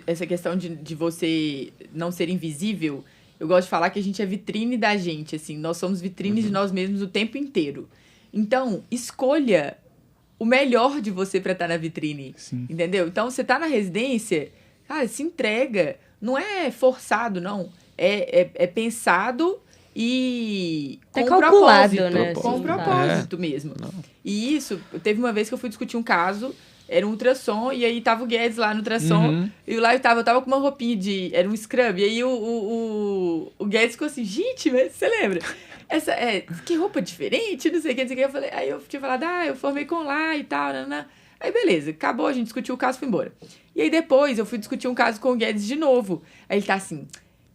essa questão de você não ser invisível, eu gosto de falar que a gente é vitrine da gente, assim, nós somos vitrines de nós mesmos o tempo inteiro. Então, escolha o melhor de você para estar na vitrine, entendeu? Então, você tá na residência, cara, se entrega, não é forçado, não. é pensado e É com calculado, propósito, né? com Assim, propósito mesmo. Não. E isso, teve uma vez que eu fui discutir um caso, era um ultrassom, e aí tava o Guedes lá no ultrassom, e lá eu tava com uma roupinha era um scrub, e aí o Guedes ficou assim, gente, mas você lembra? Que roupa diferente, não sei o que, não sei o que. Aí eu tinha falado, eu formei com lá e tal, nanã. Aí beleza, acabou, a gente discutiu o caso e foi embora. E aí depois eu fui discutir um caso com o Guedes de novo. Aí ele tá assim,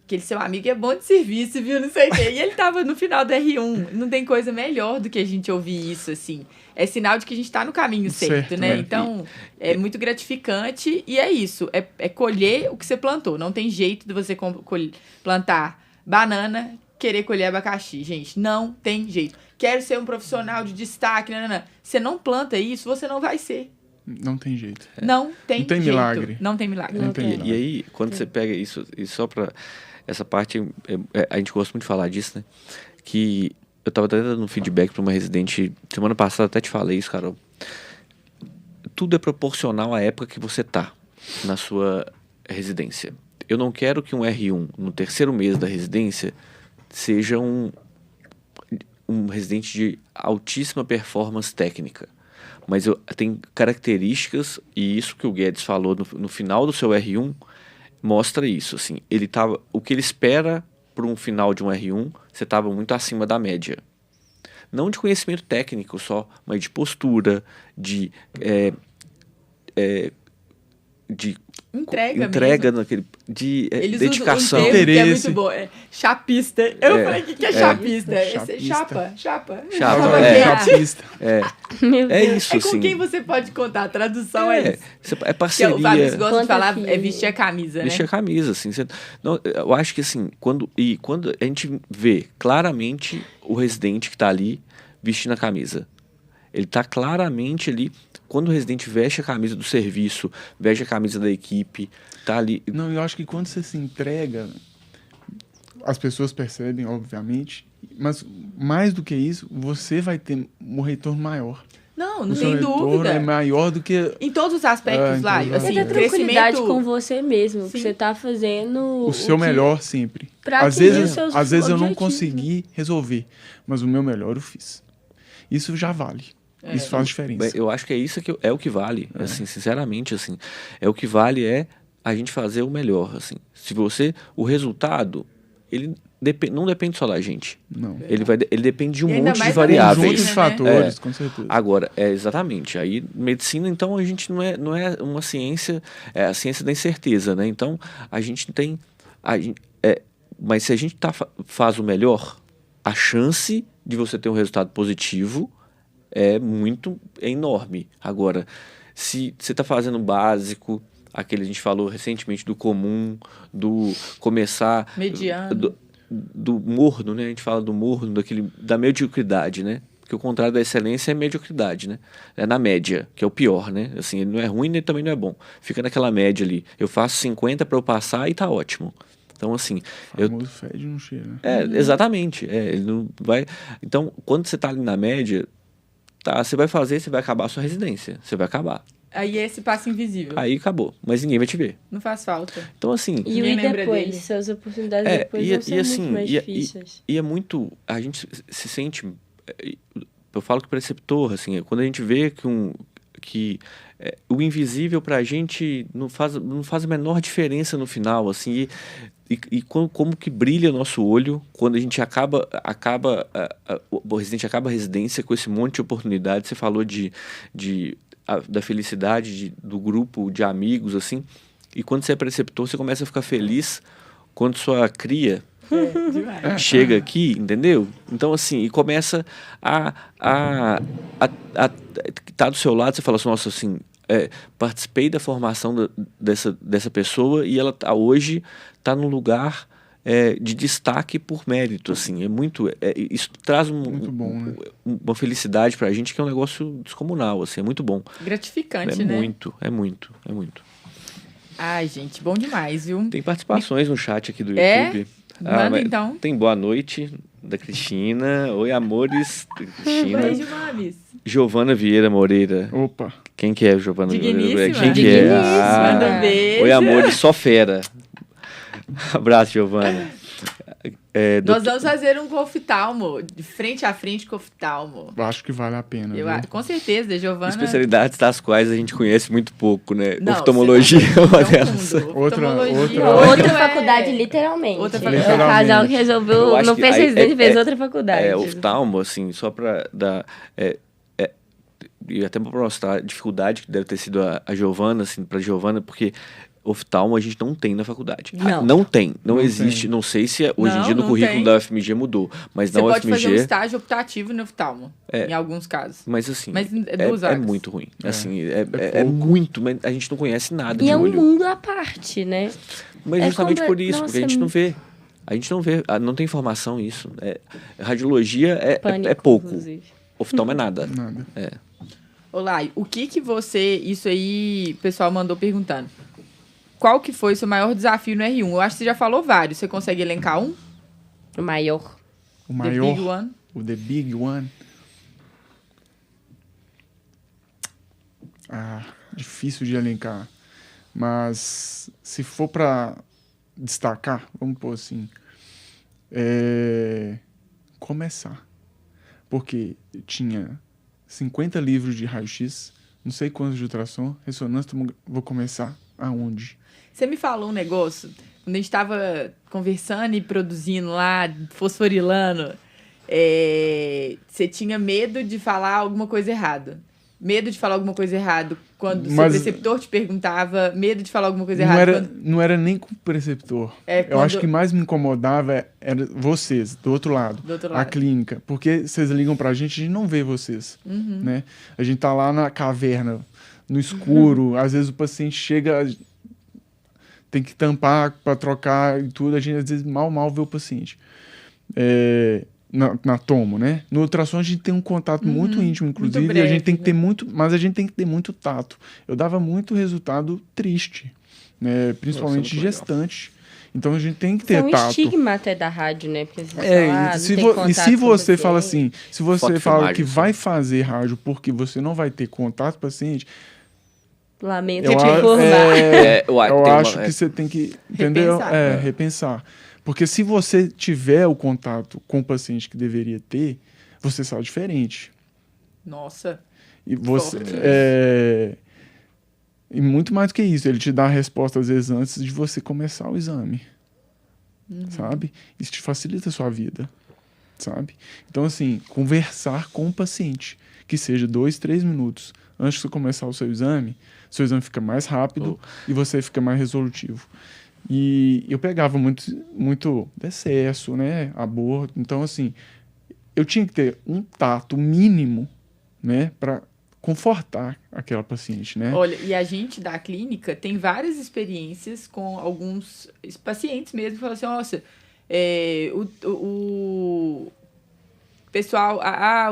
aquele seu amigo é bom de serviço, viu, não sei o quê. E ele tava no final do R1. Não tem coisa melhor do que a gente ouvir isso, assim. É sinal de que a gente tá no caminho certo, né? Então, é muito gratificante e é isso. É colher o que você plantou. Não tem jeito de você plantar banana, querer colher abacaxi, gente. Não tem jeito. Quero ser um profissional de destaque, não. Você não planta isso, você não vai ser. Não tem jeito. Não tem jeito. Milagre. Não tem milagre. Não tem milagre. E aí, quando você pega isso, e só pra... Essa parte, a gente gosta muito de falar disso, né? Que eu tava dando um feedback pra uma residente, semana passada até te falei isso, Carol. Tudo é proporcional à época que você tá na sua residência. Eu não quero que um R1, no terceiro mês da residência, seja um residente de altíssima performance técnica. Mas tem características, e isso que o Guedes falou no final do seu R1, mostra isso, assim, o que ele espera para um final de um R1, você estava muito acima da média. Não de conhecimento técnico só, mas de postura, de entrega naquele, de eles dedicação. usam um termo que é muito bom, chapista. Eu falei, o que é chapista? Chapa. Chapista. É isso, com assim. quem você pode contar, a tradução é isso. É parceria. O Fábio gosta de falar, vestir a camisa, vestir a camisa, assim. Eu acho que, assim, quando a gente vê claramente o residente que está ali vestindo a camisa, ele está claramente ali. Quando o residente veste a camisa do serviço, veste a camisa da equipe, tá ali. Não, eu acho que quando você se entrega, as pessoas percebem, obviamente, mas mais do que isso, você vai ter um retorno maior. Não o tem retorno dúvida. É maior do que... Em todos os aspectos lá. Assim, ter tranquilidade com você mesmo, que você tá fazendo... O seu melhor sempre. Às vezes eu não consegui resolver, mas o meu melhor eu fiz. Isso já vale. Isso faz diferença. Eu acho que é o que vale, assim, sinceramente, assim. O que vale é a gente fazer o melhor, assim. O resultado, ele não depende só da gente. Não. Ele depende de um monte de Um variáveis. monte de fatores, com certeza. Agora, exatamente. Aí, medicina, então, a gente não é uma ciência, é a ciência da incerteza, né? Então, a gente tem... mas se a gente faz o melhor, a chance de você ter um resultado positivo é enorme. Agora, se você está fazendo o básico, aquele a gente falou recentemente do comum, do começar... Mediano. Do morno, né? A gente fala do morno, da mediocridade, né? Porque o contrário da excelência é mediocridade, né? É na média, que é o pior, né? Assim, ele não é ruim, nem também não é bom. Fica naquela média ali. Eu faço 50 para eu passar e tá ótimo. Então, assim... O famoso fede não cheira. Exatamente. Ele não vai... Então, quando você tá ali na média... você vai acabar a sua residência. Você vai acabar. Aí é esse passo invisível. Aí acabou. Mas ninguém vai te ver. Não faz falta. Então, assim... E depois? Suas oportunidades depois vão ser muito mais difíceis. E é muito... A gente se sente... Eu falo que preceptor, assim, quando a gente vê que o invisível pra gente não faz a menor diferença no final, assim... E como que brilha nosso olho quando a gente o residente acaba a residência com esse monte de oportunidades. Você falou da felicidade do grupo de amigos, assim. E quando você é preceptor, você começa a ficar feliz quando sua cria chega aqui, entendeu? Então, assim, e começa a tá do seu lado, você fala assim, nossa, assim... participei da formação dessa pessoa e ela hoje está num lugar de destaque por mérito, assim, isso traz muito bom, né? Uma felicidade pra gente que é um negócio descomunal, assim, é muito bom. Gratificante, né? É muito. Ai, gente, bom demais, viu? Tem participações no chat aqui do YouTube. Manda então. Tem boa noite da Cristina. Oi, amores. Cristina. Beijo, mames. Giovana Vieira Moreira. Opa. Quem que é Giovana Vieira Moreira? Quem que é? Manda um beijo. Oi, amores, só fera. Abraço, Giovana. Nós vamos fazer um oftalmo, de frente a frente com oftalmo. Eu acho que vale a pena. Com certeza, Giovana. Especialidades das quais a gente conhece muito pouco, né? Não, oftalmologia é uma delas. Outra faculdade, literalmente. Outra faculdade. O casal que resolveu, não fez residência, fez outra faculdade. Oftalmo, assim, só pra dar... e até pra mostrar a dificuldade que deve ter sido a Giovana, assim, pra Giovana, porque... oftalmo a gente não tem na faculdade. Não tem. Não existe. Não sei se hoje em dia no currículo da UFMG mudou. Mas na UFMG... Você pode fazer um estágio optativo no oftalmo, em alguns casos. Mas assim, é muito ruim. Assim, é muito, mas a gente não conhece nada de olho. E é um mundo à parte, né? Mas justamente por isso, porque a gente não vê. A gente não vê, não tem informação isso. Radiologia é pouco. Inclusive. Oftalmo é nada. Nada. Olá, o que você... Isso aí, o pessoal mandou perguntando. Qual que foi o seu maior desafio no R1? Eu acho que você já falou vários. Você consegue elencar um? O maior. O maior. The Big One. O The Big One. Difícil de elencar. Mas se for para destacar, vamos pôr assim, começar. Porque tinha 50 livros de raio-x, não sei quantos de ultrassom, ressonância, vou começar aonde? Você me falou um negócio, quando a gente estava conversando e produzindo lá, fosforilando, você tinha medo de falar alguma coisa errada. Medo de falar alguma coisa errada quando o seu preceptor te perguntava, medo de falar alguma coisa errada. Não era nem com o preceptor. Eu acho que mais me incomodava era vocês, do outro lado. A clínica. Porque vocês ligam pra gente, a gente não vê vocês. Né? A gente tá lá na caverna, no escuro, às vezes o paciente chega, tem que tampar para trocar e tudo, a gente às vezes mal vê o paciente. Na tomo, né? No ultrassom a gente tem um contato muito íntimo, inclusive, breve, e a gente tem que ter mas a gente tem que ter muito tato. Eu dava muito resultado triste, né? Principalmente gestante. Então a gente tem que ter tato. É um estigma até da rádio, né? Porque se você fala assim, se você fala que vai fazer rádio porque você não vai ter contato com o paciente, lamento te informar. Eu acho que você tem que, entendeu? Repensar. Porque se você tiver o contato com o paciente que deveria ter, você sai diferente. Nossa. E você e muito mais do que isso, ele te dá a resposta às vezes antes de você começar o exame. Sabe? Isso te facilita a sua vida. Sabe? Então, assim, conversar com o paciente, que seja 2, 3 minutos antes de você começar o seu exame fica mais rápido e você fica mais resolutivo. E eu pegava muito excesso, né? Aborto. Então, assim, eu tinha que ter um tato mínimo, né? Para confortar aquela paciente, né? Olha, e a gente da clínica tem várias experiências com alguns pacientes mesmo que falam assim, nossa, o pessoal,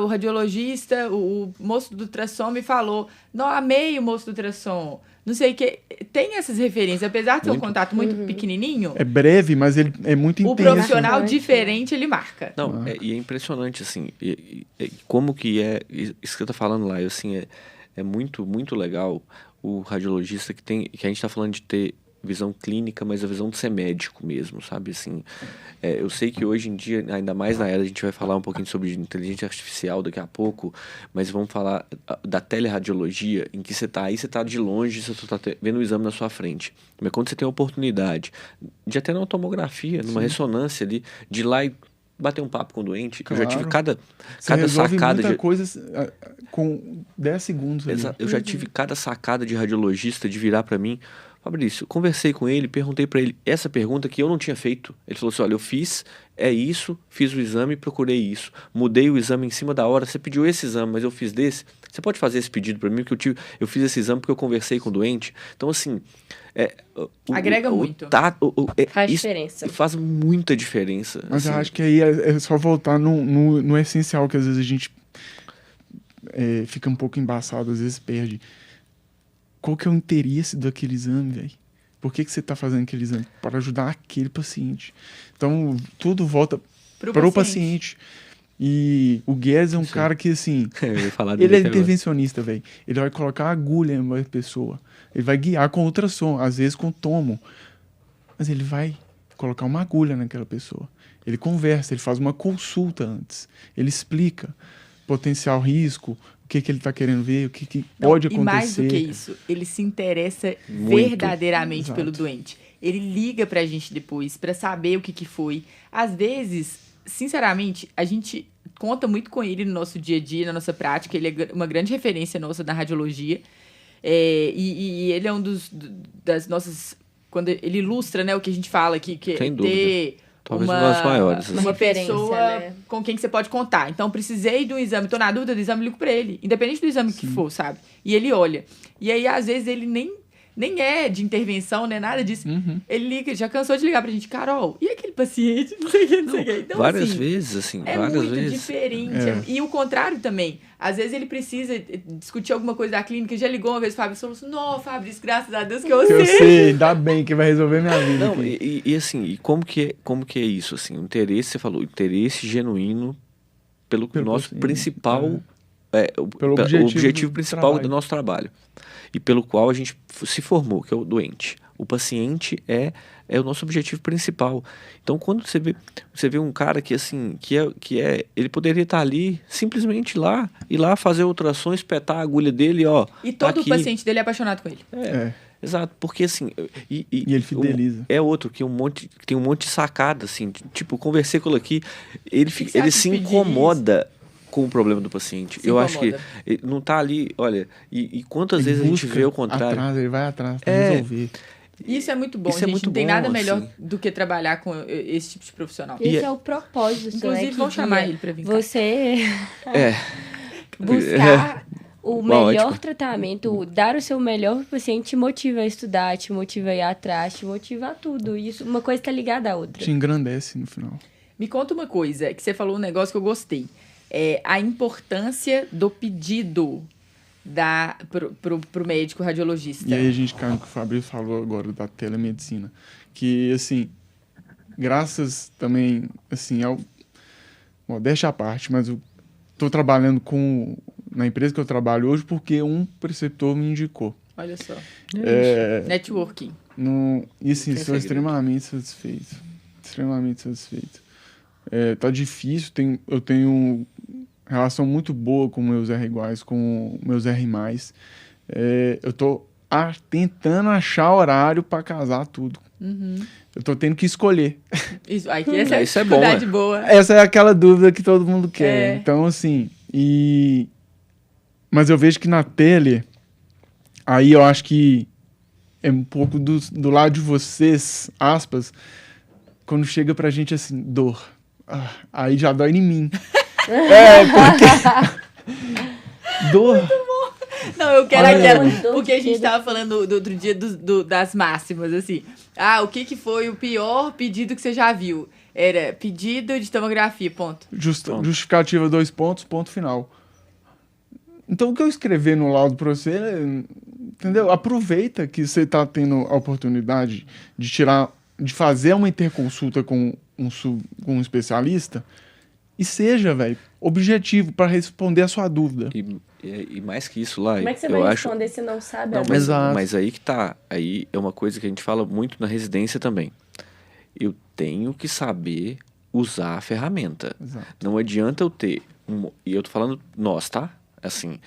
o radiologista, o moço do ultrassom me falou, não, amei o moço do ultrassom, não sei o que. Tem essas referências, apesar de ter um contato muito pequenininho. É breve, mas ele é muito intenso. O profissional diferente, ele marca. Não, e é impressionante, assim, como que isso que eu tô falando lá, assim, é muito, muito legal o radiologista que a gente tá falando de ter visão clínica, mas a visão de ser médico mesmo, sabe, assim, eu sei que hoje em dia, ainda mais na era, a gente vai falar um pouquinho sobre inteligência artificial daqui a pouco, mas vamos falar da teleradiologia, em que você tá de longe, você tá vendo o exame na sua frente, mas quando você tem a oportunidade de até numa tomografia, numa ressonância ali, de ir lá e bater um papo com o doente, claro. Eu já tive cada sacada muita coisa com 10 segundos. Eu já tive cada sacada de radiologista de virar para mim, Fabrício, eu conversei com ele, perguntei para ele essa pergunta que eu não tinha feito. Ele falou assim, olha, eu fiz o exame, procurei isso, mudei o exame em cima da hora, você pediu esse exame, mas eu fiz desse, você pode fazer esse pedido para mim, porque eu fiz esse exame porque eu conversei com o doente. Então, assim... agrega muito. Faz diferença. Faz muita diferença. Mas assim. eu acho que aí é só voltar no essencial, que às vezes a gente fica um pouco embaçado, às vezes perde. Qual que é o interesse daquele exame, velho? Por que você está fazendo aquele exame? Para ajudar aquele paciente. Então, tudo volta para o paciente. E o Guedes é um cara que, assim... ele é intervencionista, velho. Ele vai colocar agulha na pessoa. Ele vai guiar com ultrassom, às vezes com tomo. Mas ele vai colocar uma agulha naquela pessoa. Ele conversa, ele faz uma consulta antes. Ele explica potencial risco, o que ele está querendo ver, o que pode acontecer. E mais do que isso, ele se interessa Muito. verdadeiramente Exato. pelo doente. Ele liga pra gente depois pra saber o que foi. Às vezes, sinceramente, a gente conta muito com ele no nosso dia a dia, na nossa prática. Ele é uma grande referência nossa na radiologia. E ele é um das nossas... Quando ele ilustra, né, o que a gente fala aqui, que Sem ter dúvida. Talvez uma das maiores. uma Uma referência, pessoa né? com quem que você pode contar. Então, precisei de um exame, tô na dúvida do exame, ligo pra ele. Independente do exame que for, sabe? E ele olha. E aí, às vezes, ele nem é de intervenção, né? Nada disso. Ele liga, já cansou de ligar pra gente. Carol, e aquele paciente? Não sei o que, não sei o que. Então, Várias assim, vezes, assim, é várias muito vezes. diferente. É. E o contrário também. Às vezes ele precisa discutir alguma coisa da clínica. Já ligou uma vez, Fábio, e falou assim, não, Fabrício, graças a Deus que eu Que eu sei. sei, dá bem, que vai resolver minha vida. Não, aqui. e assim, e como que é isso, assim, o interesse, você falou, interesse genuíno pelo nosso paciente, principal, Pelo o objetivo objetivo do principal trabalho. do nosso trabalho, e pelo qual a gente se formou, que é o doente. O paciente é o nosso objetivo principal. Então, quando você vê um cara que, assim, ele poderia estar ali, simplesmente ir lá fazer a ultrassom, espetar a agulha dele, ó. E tá todo aqui. paciente dele é apaixonado com ele. É. Exato, porque assim... E ele fideliza. É outro que tem um monte de sacada, assim. Tipo, conversei com ele aqui, ele que você ele acha se de pedir incomoda com o problema do paciente. Se Eu acho que incomoda. ele não tá ali, olha... E quantas Ele vezes a gente busca vê o contrário? Atrás, ele vai atrás pra É. resolver. Isso é muito bom, Isso é gente. muito Não tem bom, nada melhor assim. do que trabalhar com esse tipo de profissional. Esse é o propósito, Inclusive, né? vão que chamar guia ele pra vir cá. Você É. buscar o Bom, melhor ótimo. tratamento, dar o seu melhor pro paciente te motiva a estudar, te motiva a ir atrás, te motiva a tudo. Isso, uma coisa tá ligada à outra. Te engrandece no final. Me conta uma coisa, que você falou um negócio que eu gostei. A importância do pedido pro médico radiologista. E aí a gente cai no que o Fabrício falou agora da telemedicina. Que, assim, graças também, assim, modéstia à parte, mas eu tô trabalhando na empresa que eu trabalho hoje porque um preceptor me indicou. Olha só. É, Networking. e assim, Sem sou segredo. extremamente satisfeito. Extremamente satisfeito. Tá difícil, eu tenho relação muito boa com meus R iguais, com meus R+. Eu tô tentando achar horário para casar tudo. Eu tô tendo que escolher. Isso, aqui essa é a Isso é bom, dificuldade boa. Essa é aquela dúvida que todo mundo quer. É. Então, assim, mas eu vejo que na tele, aí eu acho que é um pouco do lado de vocês, aspas, quando chega pra gente assim, dor. Aí já dói em mim. Porque... dor. Não, eu quero Olha, aquela. mano. Porque a gente tava falando do outro dia das máximas, assim. O que foi o pior pedido que você já viu? Era pedido de tomografia, ponto. Justificativa 2 pontos, ponto final. Então, o que eu escrever no laudo pra você, entendeu? Aproveita que você tá tendo a oportunidade de fazer uma interconsulta com um especialista e seja, velho, objetivo para responder a sua dúvida. E mais que isso lá, Como é que você eu vai acho... responder se não sabe? Não, a mas, Exato. mas aí que tá. Aí é uma coisa que a gente fala muito na residência também. Eu tenho que saber usar a ferramenta. Exato. Não adianta eu ter... E eu tô falando nós, tá? Assim,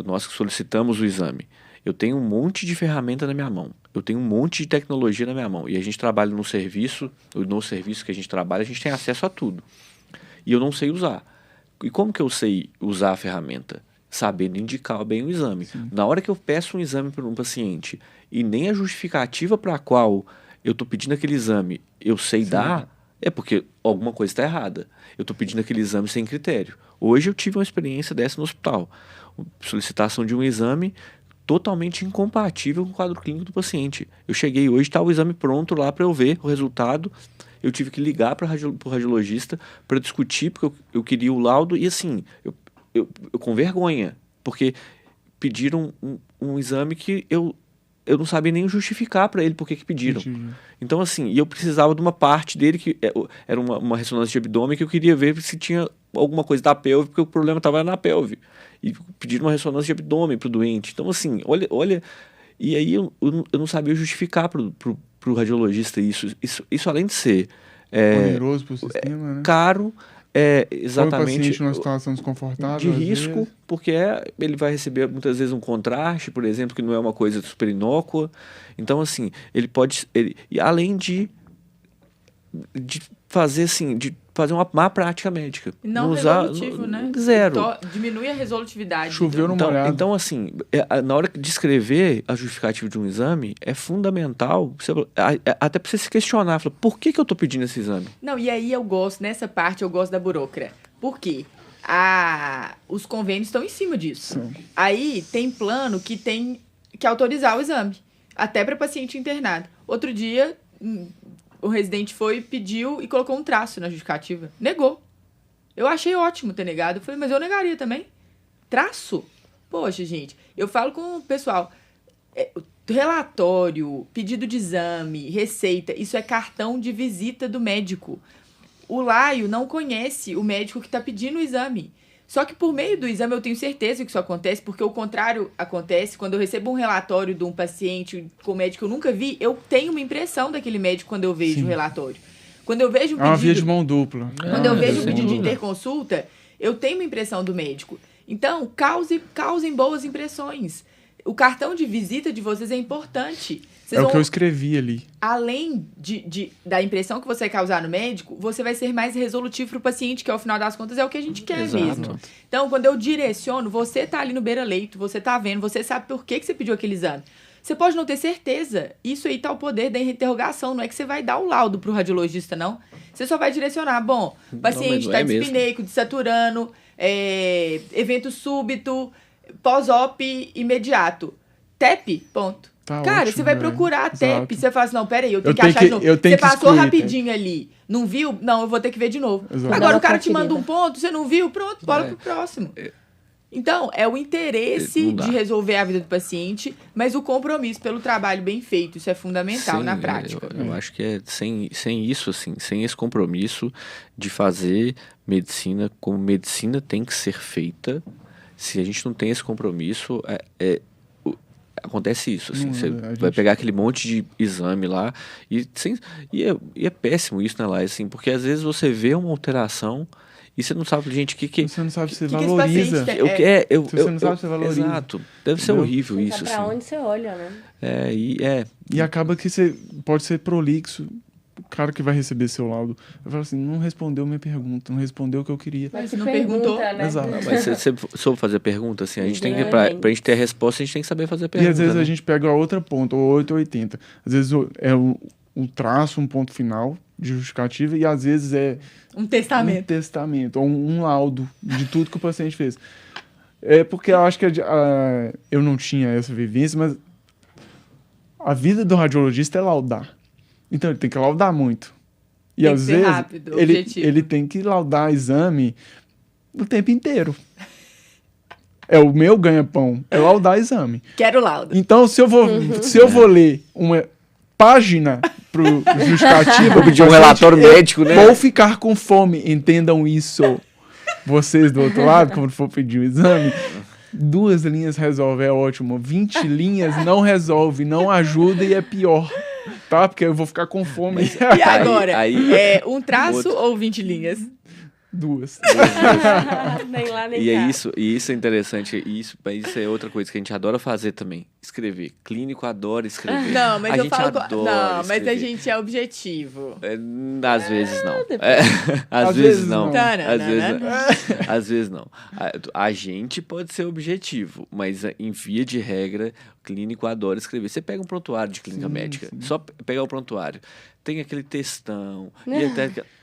nós que solicitamos o exame. Eu tenho um monte de ferramenta na minha mão. Eu tenho um monte de tecnologia na minha mão. E a gente trabalha no serviço que a gente trabalha, a gente tem acesso a tudo. E eu não sei usar. E como que eu sei usar a ferramenta? Sabendo indicar bem o exame. Sim. Na hora que eu peço um exame para um paciente e nem a justificativa para a qual eu estou pedindo aquele exame eu sei dar, é porque alguma coisa está errada. Eu estou pedindo aquele exame sem critério. Hoje eu tive uma experiência dessa no hospital. Solicitação de um exame totalmente incompatível com o quadro clínico do paciente. Eu cheguei hoje, estava o exame pronto lá para eu ver o resultado. Eu tive que ligar para o radiologista para discutir, porque eu queria o laudo. E assim, eu com vergonha, porque pediram um exame que eu não sabia nem justificar para ele por que pediram. Entendi. Então, assim, e eu precisava de uma parte dele, que era uma ressonância de abdômen, que eu queria ver se tinha alguma coisa da pelve, porque o problema estava na pelve. E pediram uma ressonância de abdômen para o doente. Então, assim, olha... E aí eu não sabia justificar para o radiologista isso além de ser oneroso para o sistema, né? caro, exatamente põe o paciente numa situação desconfortável, de risco, porque ele vai receber muitas vezes um contraste, por exemplo, que não é uma coisa super inócua. Então, assim, e além de fazer assim, de fazer uma má prática médica. Não resolutivo, né? Zero. Diminui a resolutividade. Choveu no molhado. Então, assim, na hora de escrever a justificativa de um exame, é fundamental, até para você se questionar, falar, por que eu estou pedindo esse exame? Não, e aí nessa parte eu gosto da burocracia. Por quê? Os convênios estão em cima disso. Sim. Aí tem plano que tem que autorizar o exame, até para paciente internado. Outro dia, o residente pediu e colocou um traço na justificativa. Negou. Eu achei ótimo ter negado. Eu falei, mas eu negaria também. Traço? Poxa, gente. Eu falo com o pessoal. Relatório, pedido de exame, receita, isso é cartão de visita do médico. O laio não conhece o médico que está pedindo o exame. Só que por meio do exame eu tenho certeza que isso acontece, porque o contrário acontece. Quando eu recebo um relatório de um paciente com um médico que eu nunca vi, eu tenho uma impressão daquele médico quando eu vejo o relatório. Quando eu vejo um pedido... É uma via de mão dupla. Quando eu vejo um pedido de interconsulta, eu tenho uma impressão do médico. Então, causem boas impressões. O cartão de visita de vocês é importante. O que eu escrevi ali. Além da impressão que você vai causar no médico, você vai ser mais resolutivo para o paciente, que ao final das contas é o que a gente quer mesmo. Então, quando eu direciono, você tá ali no beira-leito, você tá vendo, você sabe por que você pediu aquele exame. Você pode não ter certeza. Isso aí tá o poder da interrogação. Não é que você vai dar o laudo pro radiologista, não. Você só vai direcionar. Bom, o paciente tá dispineico, desaturando, evento súbito, pós-op imediato. TEP, ponto. Tá cara, ótimo, você vai né? procurar a TEP. Exato. Você fala assim, não, peraí, eu tenho que achar de novo. Você passou rapidinho ali. Não viu? Não, eu vou ter que ver de novo. Exato. Agora o cara te manda um ponto, você não viu? Pronto, bora pro próximo. Então, é o interesse de resolver a vida do paciente, mas o compromisso pelo trabalho bem feito. Isso é fundamental na prática. Eu acho que sem isso, assim, sem esse compromisso de fazer medicina como medicina tem que ser feita, se a gente não tem esse compromisso, acontece isso, assim, você vai pegar aquele monte de exame lá e é péssimo isso, né, Lai, assim, porque às vezes você vê uma alteração e você não sabe, gente, você não sabe se você valoriza. Você não sabe se você valoriza. Exato. Deve ser horrível isso, pra onde você olha, né? E acaba que você pode ser prolixo. O cara que vai receber seu laudo vai falar assim, não respondeu minha pergunta, não respondeu o que eu queria. Mas você não perguntou, né? Exato. Mas você soube fazer pergunta, assim, a gente tem que, pra gente ter a resposta, a gente tem que saber fazer pergunta. E às vezes né? a gente pega a outra ponta, ou 880. Às vezes é um traço, um ponto final de justificativa, e às vezes é um testamento, ou um laudo de tudo que o paciente fez. É porque eu acho que eu não tinha essa vivência, mas a vida do radiologista é laudar. Então ele tem que laudar muito. E às vezes rápido, ele tem que laudar exame o tempo inteiro. É o meu ganha-pão, é laudar exame. Quero laudo. Então, se eu vou ler uma página pro justificativo, vou pedir um relatório médico, né? Vou ficar com fome, entendam isso. Vocês do outro lado, quando for pedir um exame, 2 linhas resolve, é ótimo. 20 linhas não resolve, não ajuda e é pior. Tá? Porque eu vou ficar com fome. E agora? Um traço ou 20 linhas? 2. Nem lá, nem E cá. isso é interessante. Isso é outra coisa que a gente adora fazer também. Escrever. Clínico adora escrever. Não, mas a gente adora mas a gente é objetivo. Às vezes não. Às vezes não. Às vezes não. A gente pode ser objetivo, mas em via de regra, o clínico adora escrever. Você pega um prontuário de clínica médica, só pegar o prontuário. Tem aquele textão.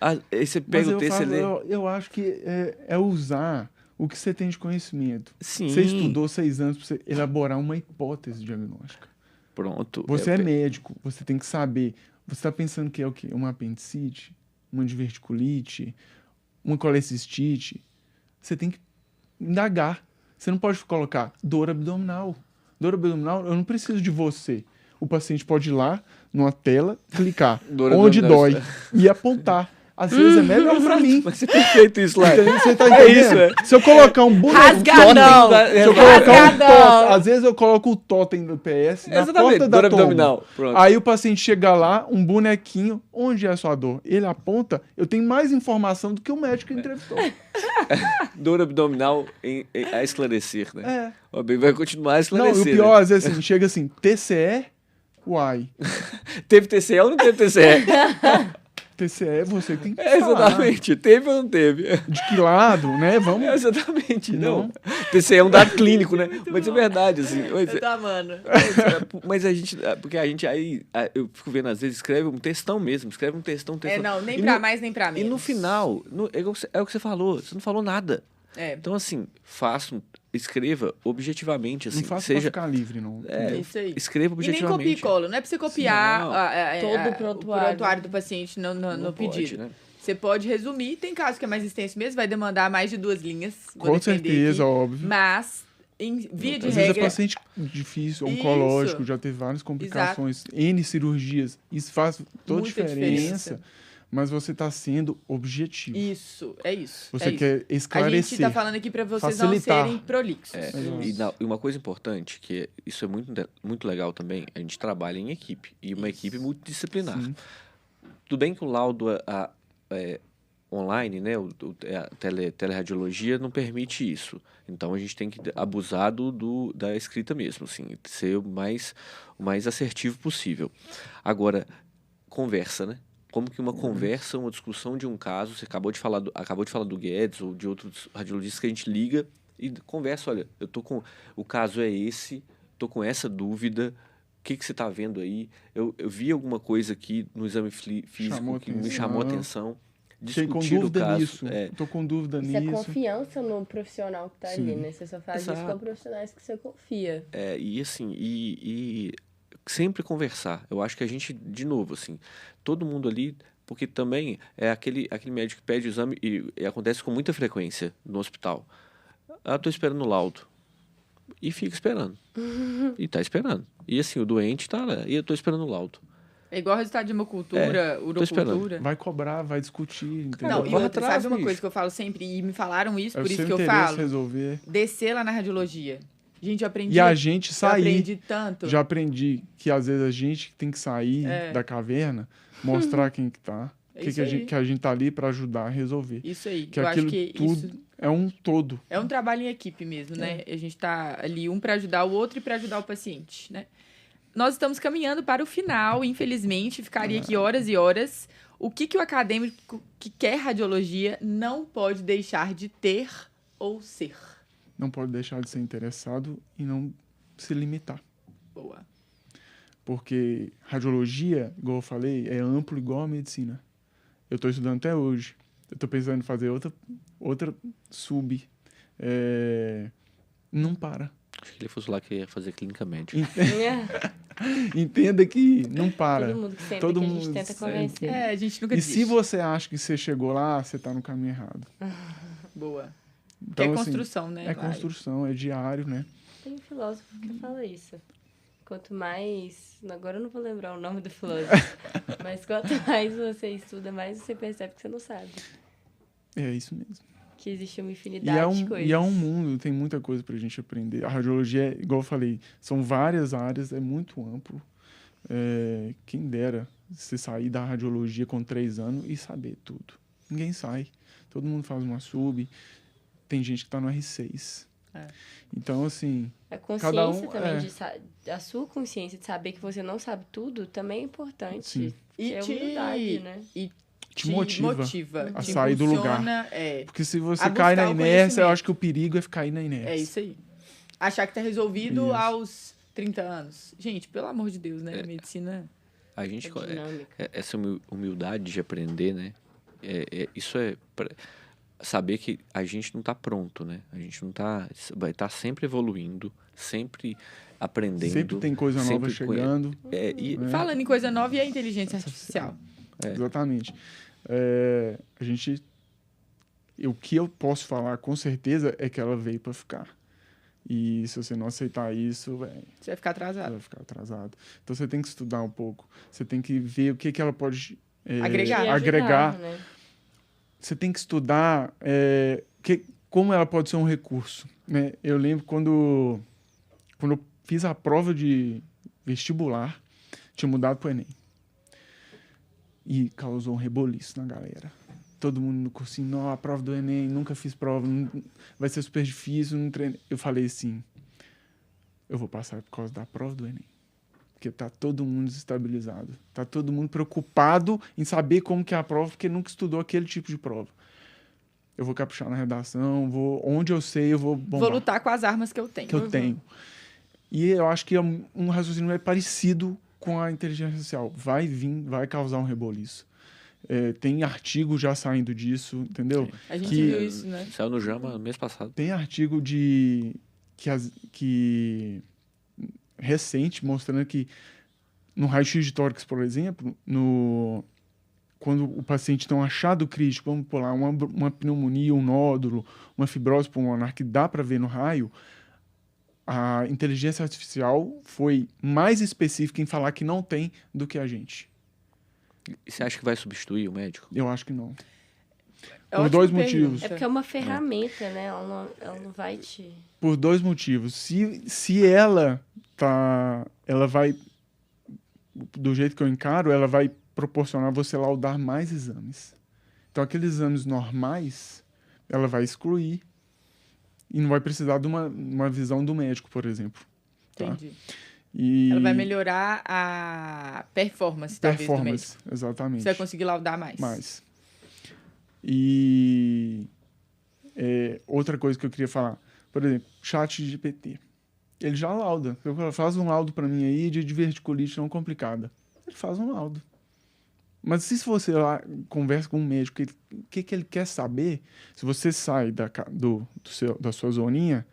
Aí você pega o texto e lê. Eu acho que é usar o que você tem de conhecimento. Sim. Você estudou 6 anos para você elaborar uma hipótese diagnóstica. Pronto. Você é médico, você tem que saber. Você está pensando que é o quê? Uma apendicite? Uma diverticulite? Uma colecistite? Você tem que indagar. Você não pode colocar dor abdominal. Dor abdominal, eu não preciso de você. O paciente pode ir lá numa tela, clicar onde dói e apontar. às vezes é melhor pra mim. Mas é perfeito isso lá. Você tá entendendo? Se eu colocar um boneco... Rasgadão! Se eu colocar um totem, às vezes eu coloco o totem do PS na porta da toma. Aí o paciente chega lá, um bonequinho, onde é a sua dor? Ele aponta, eu tenho mais informação do que o médico entrevistou. Dor abdominal a esclarecer, né? É. O bem vai continuar a esclarecer. Não, o pior, às vezes, assim, chega assim, TCE, uai. Teve TCE ou não teve TCE? TCE, você tem que falar. Exatamente. Teve ou não teve? De que lado, né? Vamos... Exatamente. Não. TCE é um dado clínico, né? Mas é verdade, assim. Eu tô amando. Mas a gente... Porque a gente aí... Eu fico vendo, às vezes, escreve um textão mesmo. Escreve um textão. Não, nem pra mais, nem pra menos. E no final, é o que você falou. Você não falou nada. Então, assim, escreva objetivamente, assim. Não faça pra ficar livre, não. Isso aí. Escreva objetivamente. E nem copia e cola. Não é pra você copiar todo o o prontuário do paciente no pedido. Né? Você pode resumir. Tem caso que é mais extenso mesmo, vai demandar mais de 2 linhas. Com certeza, óbvio. Mas, em via de Às regra... vezes é paciente difícil, oncológico, já teve várias complicações, N cirurgias. Isso faz toda a diferença. Mas você está sendo objetivo. Isso, é isso. Você quer esclarecer. A gente está falando aqui para vocês facilitar. não serem prolixos. E uma coisa importante, que isso é muito legal também, a gente trabalha em equipe. E uma equipe multidisciplinar. Sim. Tudo bem que o laudo online, né, a teleradiologia não permite isso. Então, a gente tem que abusar da escrita mesmo, assim, ser o mais assertivo possível. Agora, conversa, né? Como que uma conversa, uma discussão de um caso, você acabou de falar do Guedes ou de outros radiologistas que a gente liga e conversa, olha, o caso é esse, tô com essa dúvida, o que você está vendo aí? Eu vi alguma coisa aqui no exame físico que me chamou a atenção. Discutir o caso. Nisso. Tô com dúvida nisso. Isso é confiança no profissional que tá ali, né? Você só faz isso com profissionais que você confia. E assim, e sempre conversar. Eu acho que a gente, de novo, assim, todo mundo ali, porque também é aquele médico que pede o exame e acontece com muita frequência no hospital. Tô esperando o laudo. E fica esperando. E tá esperando. E assim, o doente tá lá. E eu tô esperando o laudo. É igual o resultado de hemocultura, urocultura. Vai cobrar, vai discutir, entendeu? Não, e outra, sabe uma coisa que eu falo sempre, e me falaram isso, por isso que eu falo? Resolver. Descer lá na radiologia. Gente, eu aprendi. E a gente sair. Eu aprendi tanto. Já aprendi que às vezes a gente tem que sair da caverna, mostrar quem que tá. Que a gente tá ali para ajudar a resolver. Isso aí. Que aquilo tudo é um todo. É um trabalho em equipe mesmo, né? A gente tá ali um para ajudar o outro e para ajudar o paciente, né? Nós estamos caminhando para o final, infelizmente, ficaria aqui horas e horas. O que o acadêmico que quer radiologia não pode deixar de ter ou ser? Não pode deixar de ser interessado e não se limitar. Boa. Porque radiologia, igual eu falei, é amplo igual a medicina. Eu estou estudando até hoje. Eu estou pensando em fazer outra sub. Não para. Acho que ele fosse lá que ia fazer clínica médica. Entenda que não para. Todo mundo que senta aqui, a gente tenta convencer. A gente nunca desiste. E se você acha que você chegou lá, você está no caminho errado. Boa. Então, que é construção, né? É construção, é diário, né? Tem um filósofo que fala isso. Quanto mais... Agora eu não vou lembrar o nome do filósofo. Mas quanto mais você estuda, mais você percebe que você não sabe. É isso mesmo. Que existe uma infinidade de coisas. E é um mundo, tem muita coisa pra gente aprender. A radiologia, igual eu falei, são várias áreas, é muito amplo. Quem dera você sair da radiologia com 3 anos e saber tudo. Ninguém sai. Todo mundo faz uma sub. Tem gente que tá no R6. Então, assim... A consciência também, a sua consciência de saber que você não sabe tudo, também é importante. Sim. E é humildade, né? E te motiva a te sair do lugar. Porque se você cai na inércia, eu acho que o perigo é cair na inércia. É isso aí. Achar que tá resolvido aos 30 anos. Gente, pelo amor de Deus, né? A medicina... A gente... essa humildade de aprender, né? Isso é... Saber que a gente não está pronto, né? A gente não vai estar sempre evoluindo, sempre aprendendo. Sempre tem coisa nova chegando. Falando em coisa nova, e a inteligência artificial. Exatamente. O que eu posso falar com certeza é que ela veio para ficar. E se você não aceitar isso, você vai ficar atrasado. Você vai ficar atrasado. Então você tem que estudar um pouco. Você tem que ver o que ela pode agregar. Ajudar, né? você tem que estudar como ela pode ser um recurso, né? Eu lembro quando eu fiz a prova de vestibular, tinha mudado para o Enem. E causou um reboliço na galera. Todo mundo no cursinho, não, a prova do Enem, nunca fiz prova, vai ser super difícil, não treinei. Eu falei assim, eu vou passar por causa da prova do Enem. Porque tá todo mundo desestabilizado. Tá todo mundo preocupado em saber como que é a prova, porque nunca estudou aquele tipo de prova. Eu vou caprichar na redação, onde eu sei, eu vou bombar. Vou lutar com as armas que eu tenho. Tenho. E eu acho que é um raciocínio parecido com a inteligência artificial. Vai vir, vai causar um reboliço. Tem artigo já saindo disso, entendeu? Sim. A gente viu isso, né? Saiu no JAMA mês passado. Tem artigo recente mostrando que no raio-x de tórax, por exemplo, quando o paciente tem um achado crítico, vamos por lá, uma pneumonia, um nódulo, uma fibrose pulmonar que dá para ver no raio, a inteligência artificial foi mais específica em falar que não tem do que a gente. E você acha que vai substituir o médico? Eu acho que não. Por Por dois motivos. É porque é uma ferramenta, né? Ela não vai te... Por dois motivos. Se ela vai, do jeito que eu encaro, ela vai proporcionar você laudar mais exames. Então, aqueles exames normais, ela vai excluir e não vai precisar de uma visão do médico, por exemplo. Tá? Entendi. E ela vai melhorar a performance, talvez, do médico. Exatamente. Você vai conseguir laudar mais. E outra coisa que eu queria falar, por exemplo, ChatGPT. Ele já lauda. Faz um laudo para mim aí de diverticulite não complicada. Ele faz um laudo. Mas se você lá conversa com um médico, o que ele quer saber, se você sai da sua zoninha,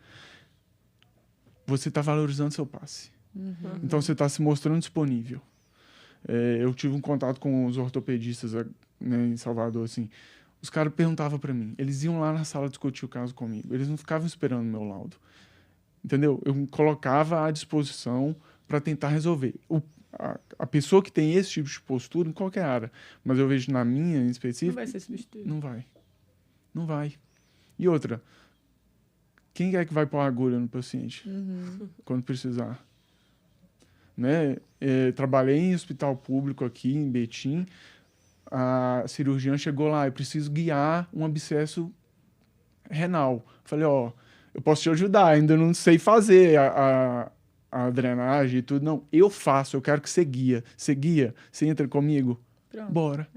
você está valorizando seu passe. Uhum. Então você está se mostrando disponível. Eu tive um contato com os ortopedistas, né, em Salvador, assim. Os caras perguntavam para mim, eles iam lá na sala discutir o caso comigo, eles não ficavam esperando o meu laudo. Entendeu? Eu me colocava à disposição para tentar resolver. A pessoa que tem esse tipo de postura, em qualquer área, mas eu vejo na minha em específico... Não vai ser substituído. Não vai. E outra, quem é que vai pôr a agulha no paciente quando precisar? Né? Trabalhei em hospital público aqui, em Betim, a cirurgiã chegou lá, eu preciso guiar um abscesso renal. Falei, eu posso te ajudar, ainda não sei fazer a drenagem e tudo. Não, eu faço, eu quero que você guia. Você guia? Você entra comigo? Pronto. Bora.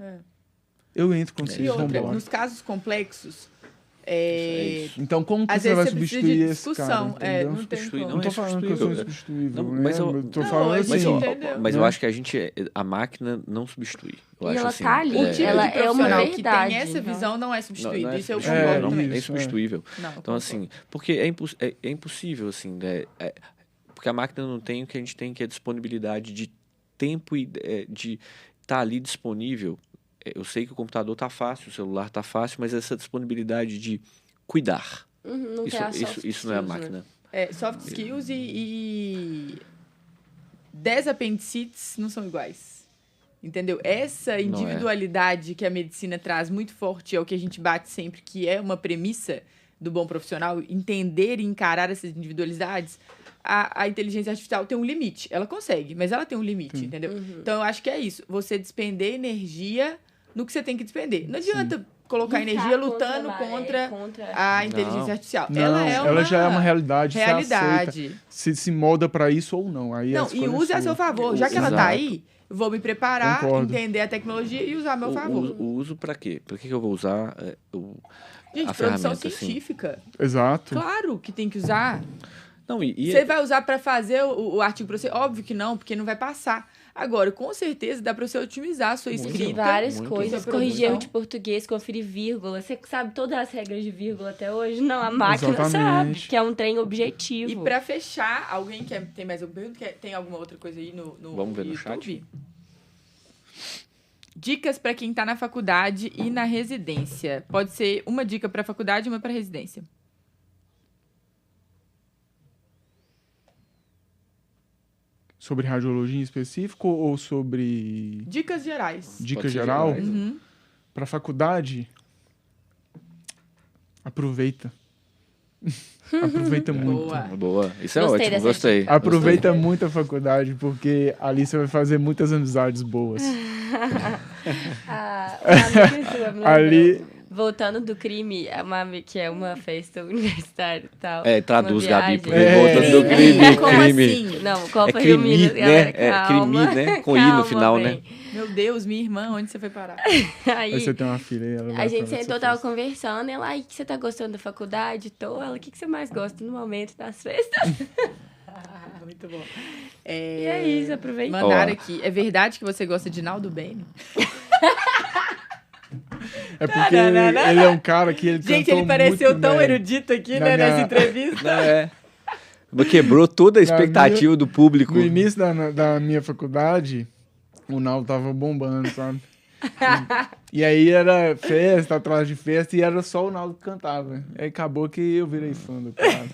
Eu entro com vocês, vamos embora. Nos casos complexos, então, como que às você vai vezes você substituir precisa de esse cara? discussão. Não tem Substituir, como. Não tô falando que eu sou insubstituível. Não, né? mas eu- tô Não, falando a gente assim... entendeu. Mas né? eu acho que a máquina não substitui. Eu E acho ela assim, tá ali, O tipo ela de é uma profissional verdade. que tem essa não. visão não é substituído. não é Isso eu substituível, concordo não, também. é insubstituível. Não, Então, concordo. assim, porque é impossível, assim, né? Porque a máquina não tem o que a gente tem, que é disponibilidade de tempo e de estar ali disponível. Eu sei que o computador tá fácil, o celular tá fácil, mas essa disponibilidade de cuidar, Não tem a soft isso não é a skills, né? máquina. Soft skills e 10 apendicites não são iguais. Entendeu? Essa individualidade que a medicina traz muito forte é o que a gente bate sempre, que é uma premissa do bom profissional, entender e encarar essas individualidades. A inteligência artificial tem um limite. Ela consegue, mas ela tem um limite, entendeu? Então, eu acho que é isso. Você despender energia no que você tem que despender. Não adianta colocar Lutar energia lutando contra a inteligência artificial. Ela já é uma realidade. Realidade. Se molda para isso ou não. Aí Não, e use a seu favor. Já que ela tá aí, vou me preparar, entender a tecnologia e usar a meu favor. O uso para quê? Para que eu vou usar Gente, a produção ferramenta, científica. Assim. Exato. Claro que tem que usar. Não, Você vai usar para fazer o artigo para você? Óbvio que não, porque não vai passar. Agora, com certeza, dá para você otimizar a sua escrita. Várias Muito. coisas, Muita corrigir produção. erro de português, conferir vírgula. Você sabe todas as regras de vírgula até hoje? Não, a máquina Exatamente. sabe, que é um trem objetivo. E para fechar, alguém tem mais alguma pergunta? Tem alguma outra coisa aí no Vamos ver no YouTube? chat? Dicas para quem tá na faculdade e na residência. Pode ser uma dica para faculdade e uma para residência. Sobre radiologia em específico ou sobre Dicas gerais. dica Pode ser geral? gerais. Uhum. Para faculdade, Aproveita. Aproveita muito. Boa. Boa. Isso é Gostei ótimo, dessa gostei. Aproveita muito a faculdade, porque ali você vai fazer muitas amizades boas. Uma amiga sua me lembrou. Ali- Voltando do crime, que é uma festa universitária e tal. Traduz, uma Gabi, viagem. porque voltando do crime, Como crime. assim? Não, Copa É Rio crimi, Minas, né? galera, É calma. crimi, né? Com I no Calma, final, bem. né? Meu Deus, minha irmã, onde você foi parar? Aí, Aí você tem uma filha e ela vai a gente falar sentou, dessa tava festa. conversando, ela, ai, que você tá gostando da faculdade? Tô. Ela, o que você mais gosta no momento das festas? Muito bom. E é isso, aproveita. Mandaram Ó. aqui. É verdade que você gosta de Naldo Bene? É porque ele é um cara que ele Gente, cantou ele pareceu muito tão bem. erudito aqui, Na né, minha- nessa entrevista. Não, é. Quebrou toda a expectativa do público. No início da minha faculdade, o Naldo tava bombando, sabe? E aí era festa, atrás de festa, e era só o Naldo que cantava. Aí acabou que eu virei fã do cara.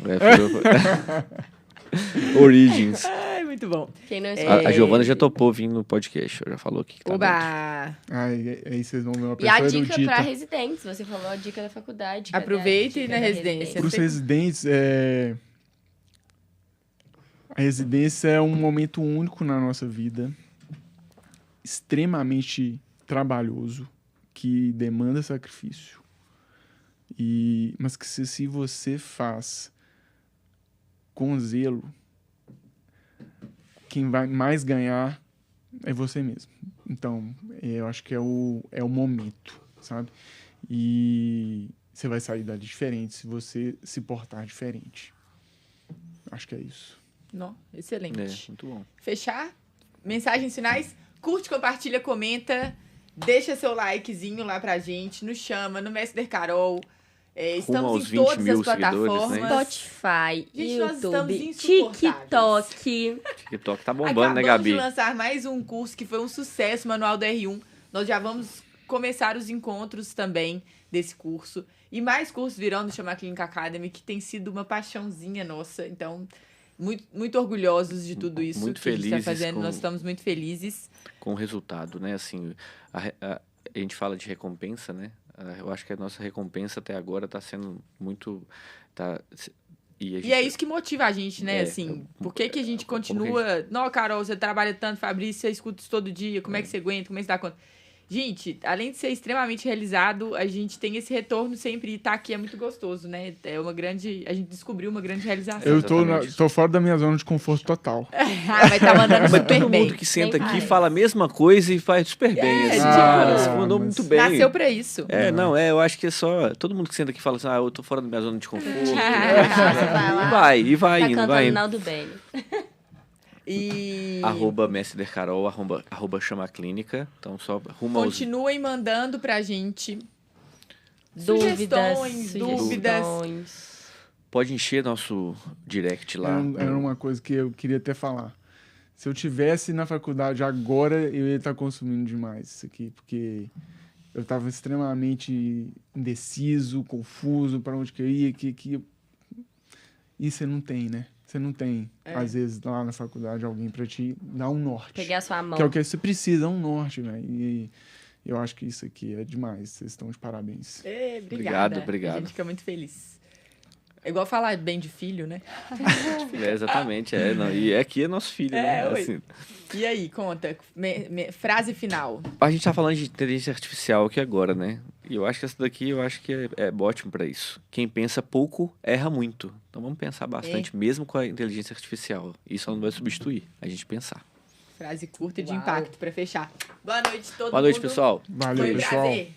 Origins. Ai, muito bom. Quem não A Giovana já topou vir no podcast. Já falou que tá dentro. Oba! Aí vocês vão ver uma E pessoa a dica erudita. pra residentes, você falou a dica da faculdade. cadê a Aproveite dica na da residência. Para os residentes, a residência é um momento único na nossa vida, extremamente trabalhoso, que demanda sacrifício. Mas que se você faz com zelo, quem vai mais ganhar é você mesmo. Então, eu acho que é o momento, sabe? E você vai sair dali diferente se você se portar diferente. Acho que é isso. Não, excelente. É, muito bom. Fechar? Mensagens finais? Curte, compartilha, comenta. Deixa seu likezinho lá pra gente. Nos chama no Mestre Carol. Estamos aos em 20 todas mil as plataformas. seguidores, Spotify, Gente, nós estamos YouTube, insuportáveis. TikTok. TikTok tá bombando, né, Acabamos Gabi? de lançar mais um curso que foi um sucesso, Manual do R1. Nós já vamos começar os encontros também desse curso. E mais cursos virão do Chama Clínica Academy, que tem sido uma paixãozinha nossa. Então, muito, muito orgulhosos de tudo isso Muito que a gente está felizes fazendo. com- Nós estamos muito felizes. Com o resultado, né? Assim, a gente fala de recompensa, né? Eu acho que a nossa recompensa até agora tá sendo muito... E é isso que motiva a gente, né? É, Assim, por que a gente como que continua... Não, Carol, você trabalha tanto, Fabrício, você escuta isso todo dia, como é que você aguenta, como é que você dá conta? Gente, além de ser extremamente realizado, a gente tem esse retorno sempre e estar aqui é muito gostoso, né? É uma grande... A gente descobriu uma grande realização. Eu Exatamente. tô fora da minha zona de conforto total. Vai estar mandando Mas super todo bem. mundo que senta Bem aqui mais. fala a mesma coisa e faz super bem, assim, tipo, cara. Você mandou mas- muito bem. Nasceu pra isso. Eu acho que é só... Todo mundo que senta aqui fala assim, eu tô fora da minha zona de conforto. Vai lá. E vai Tá indo, cantando vai indo. Naldo Bene. E Mestre Carol, arroba Chama Clínica. Então, só rumo aos... continuem mandando pra gente Dúvidas. dúvidas. Pode encher nosso direct lá. Era uma coisa que eu queria até falar. Se eu tivesse na faculdade agora, eu ia estar consumindo demais isso aqui, porque eu estava extremamente indeciso, confuso para onde que eu ia, e você não tem, né? Você não tem, às vezes, lá na faculdade, alguém para te dar um norte. Pegar a sua mão. Que é o que você precisa, um norte, velho. E eu acho que isso aqui é demais. Vocês estão de parabéns. Obrigada. Obrigado. A gente fica muito feliz. É igual falar bem de filho, né? Exatamente, não, e aqui é nosso filho, né? ui. Assim, E aí, conta. Frase final. a gente tá falando de inteligência artificial aqui agora, né? E eu acho que essa daqui é ótimo pra isso. Quem pensa pouco, erra muito. Então vamos pensar bastante, mesmo com a inteligência artificial. Isso não vai substituir a gente pensar. Frase curta e de Uau. impacto pra fechar. Boa noite, todo mundo. Boa noite, pessoal. Valeu, Foi um pessoal. prazer.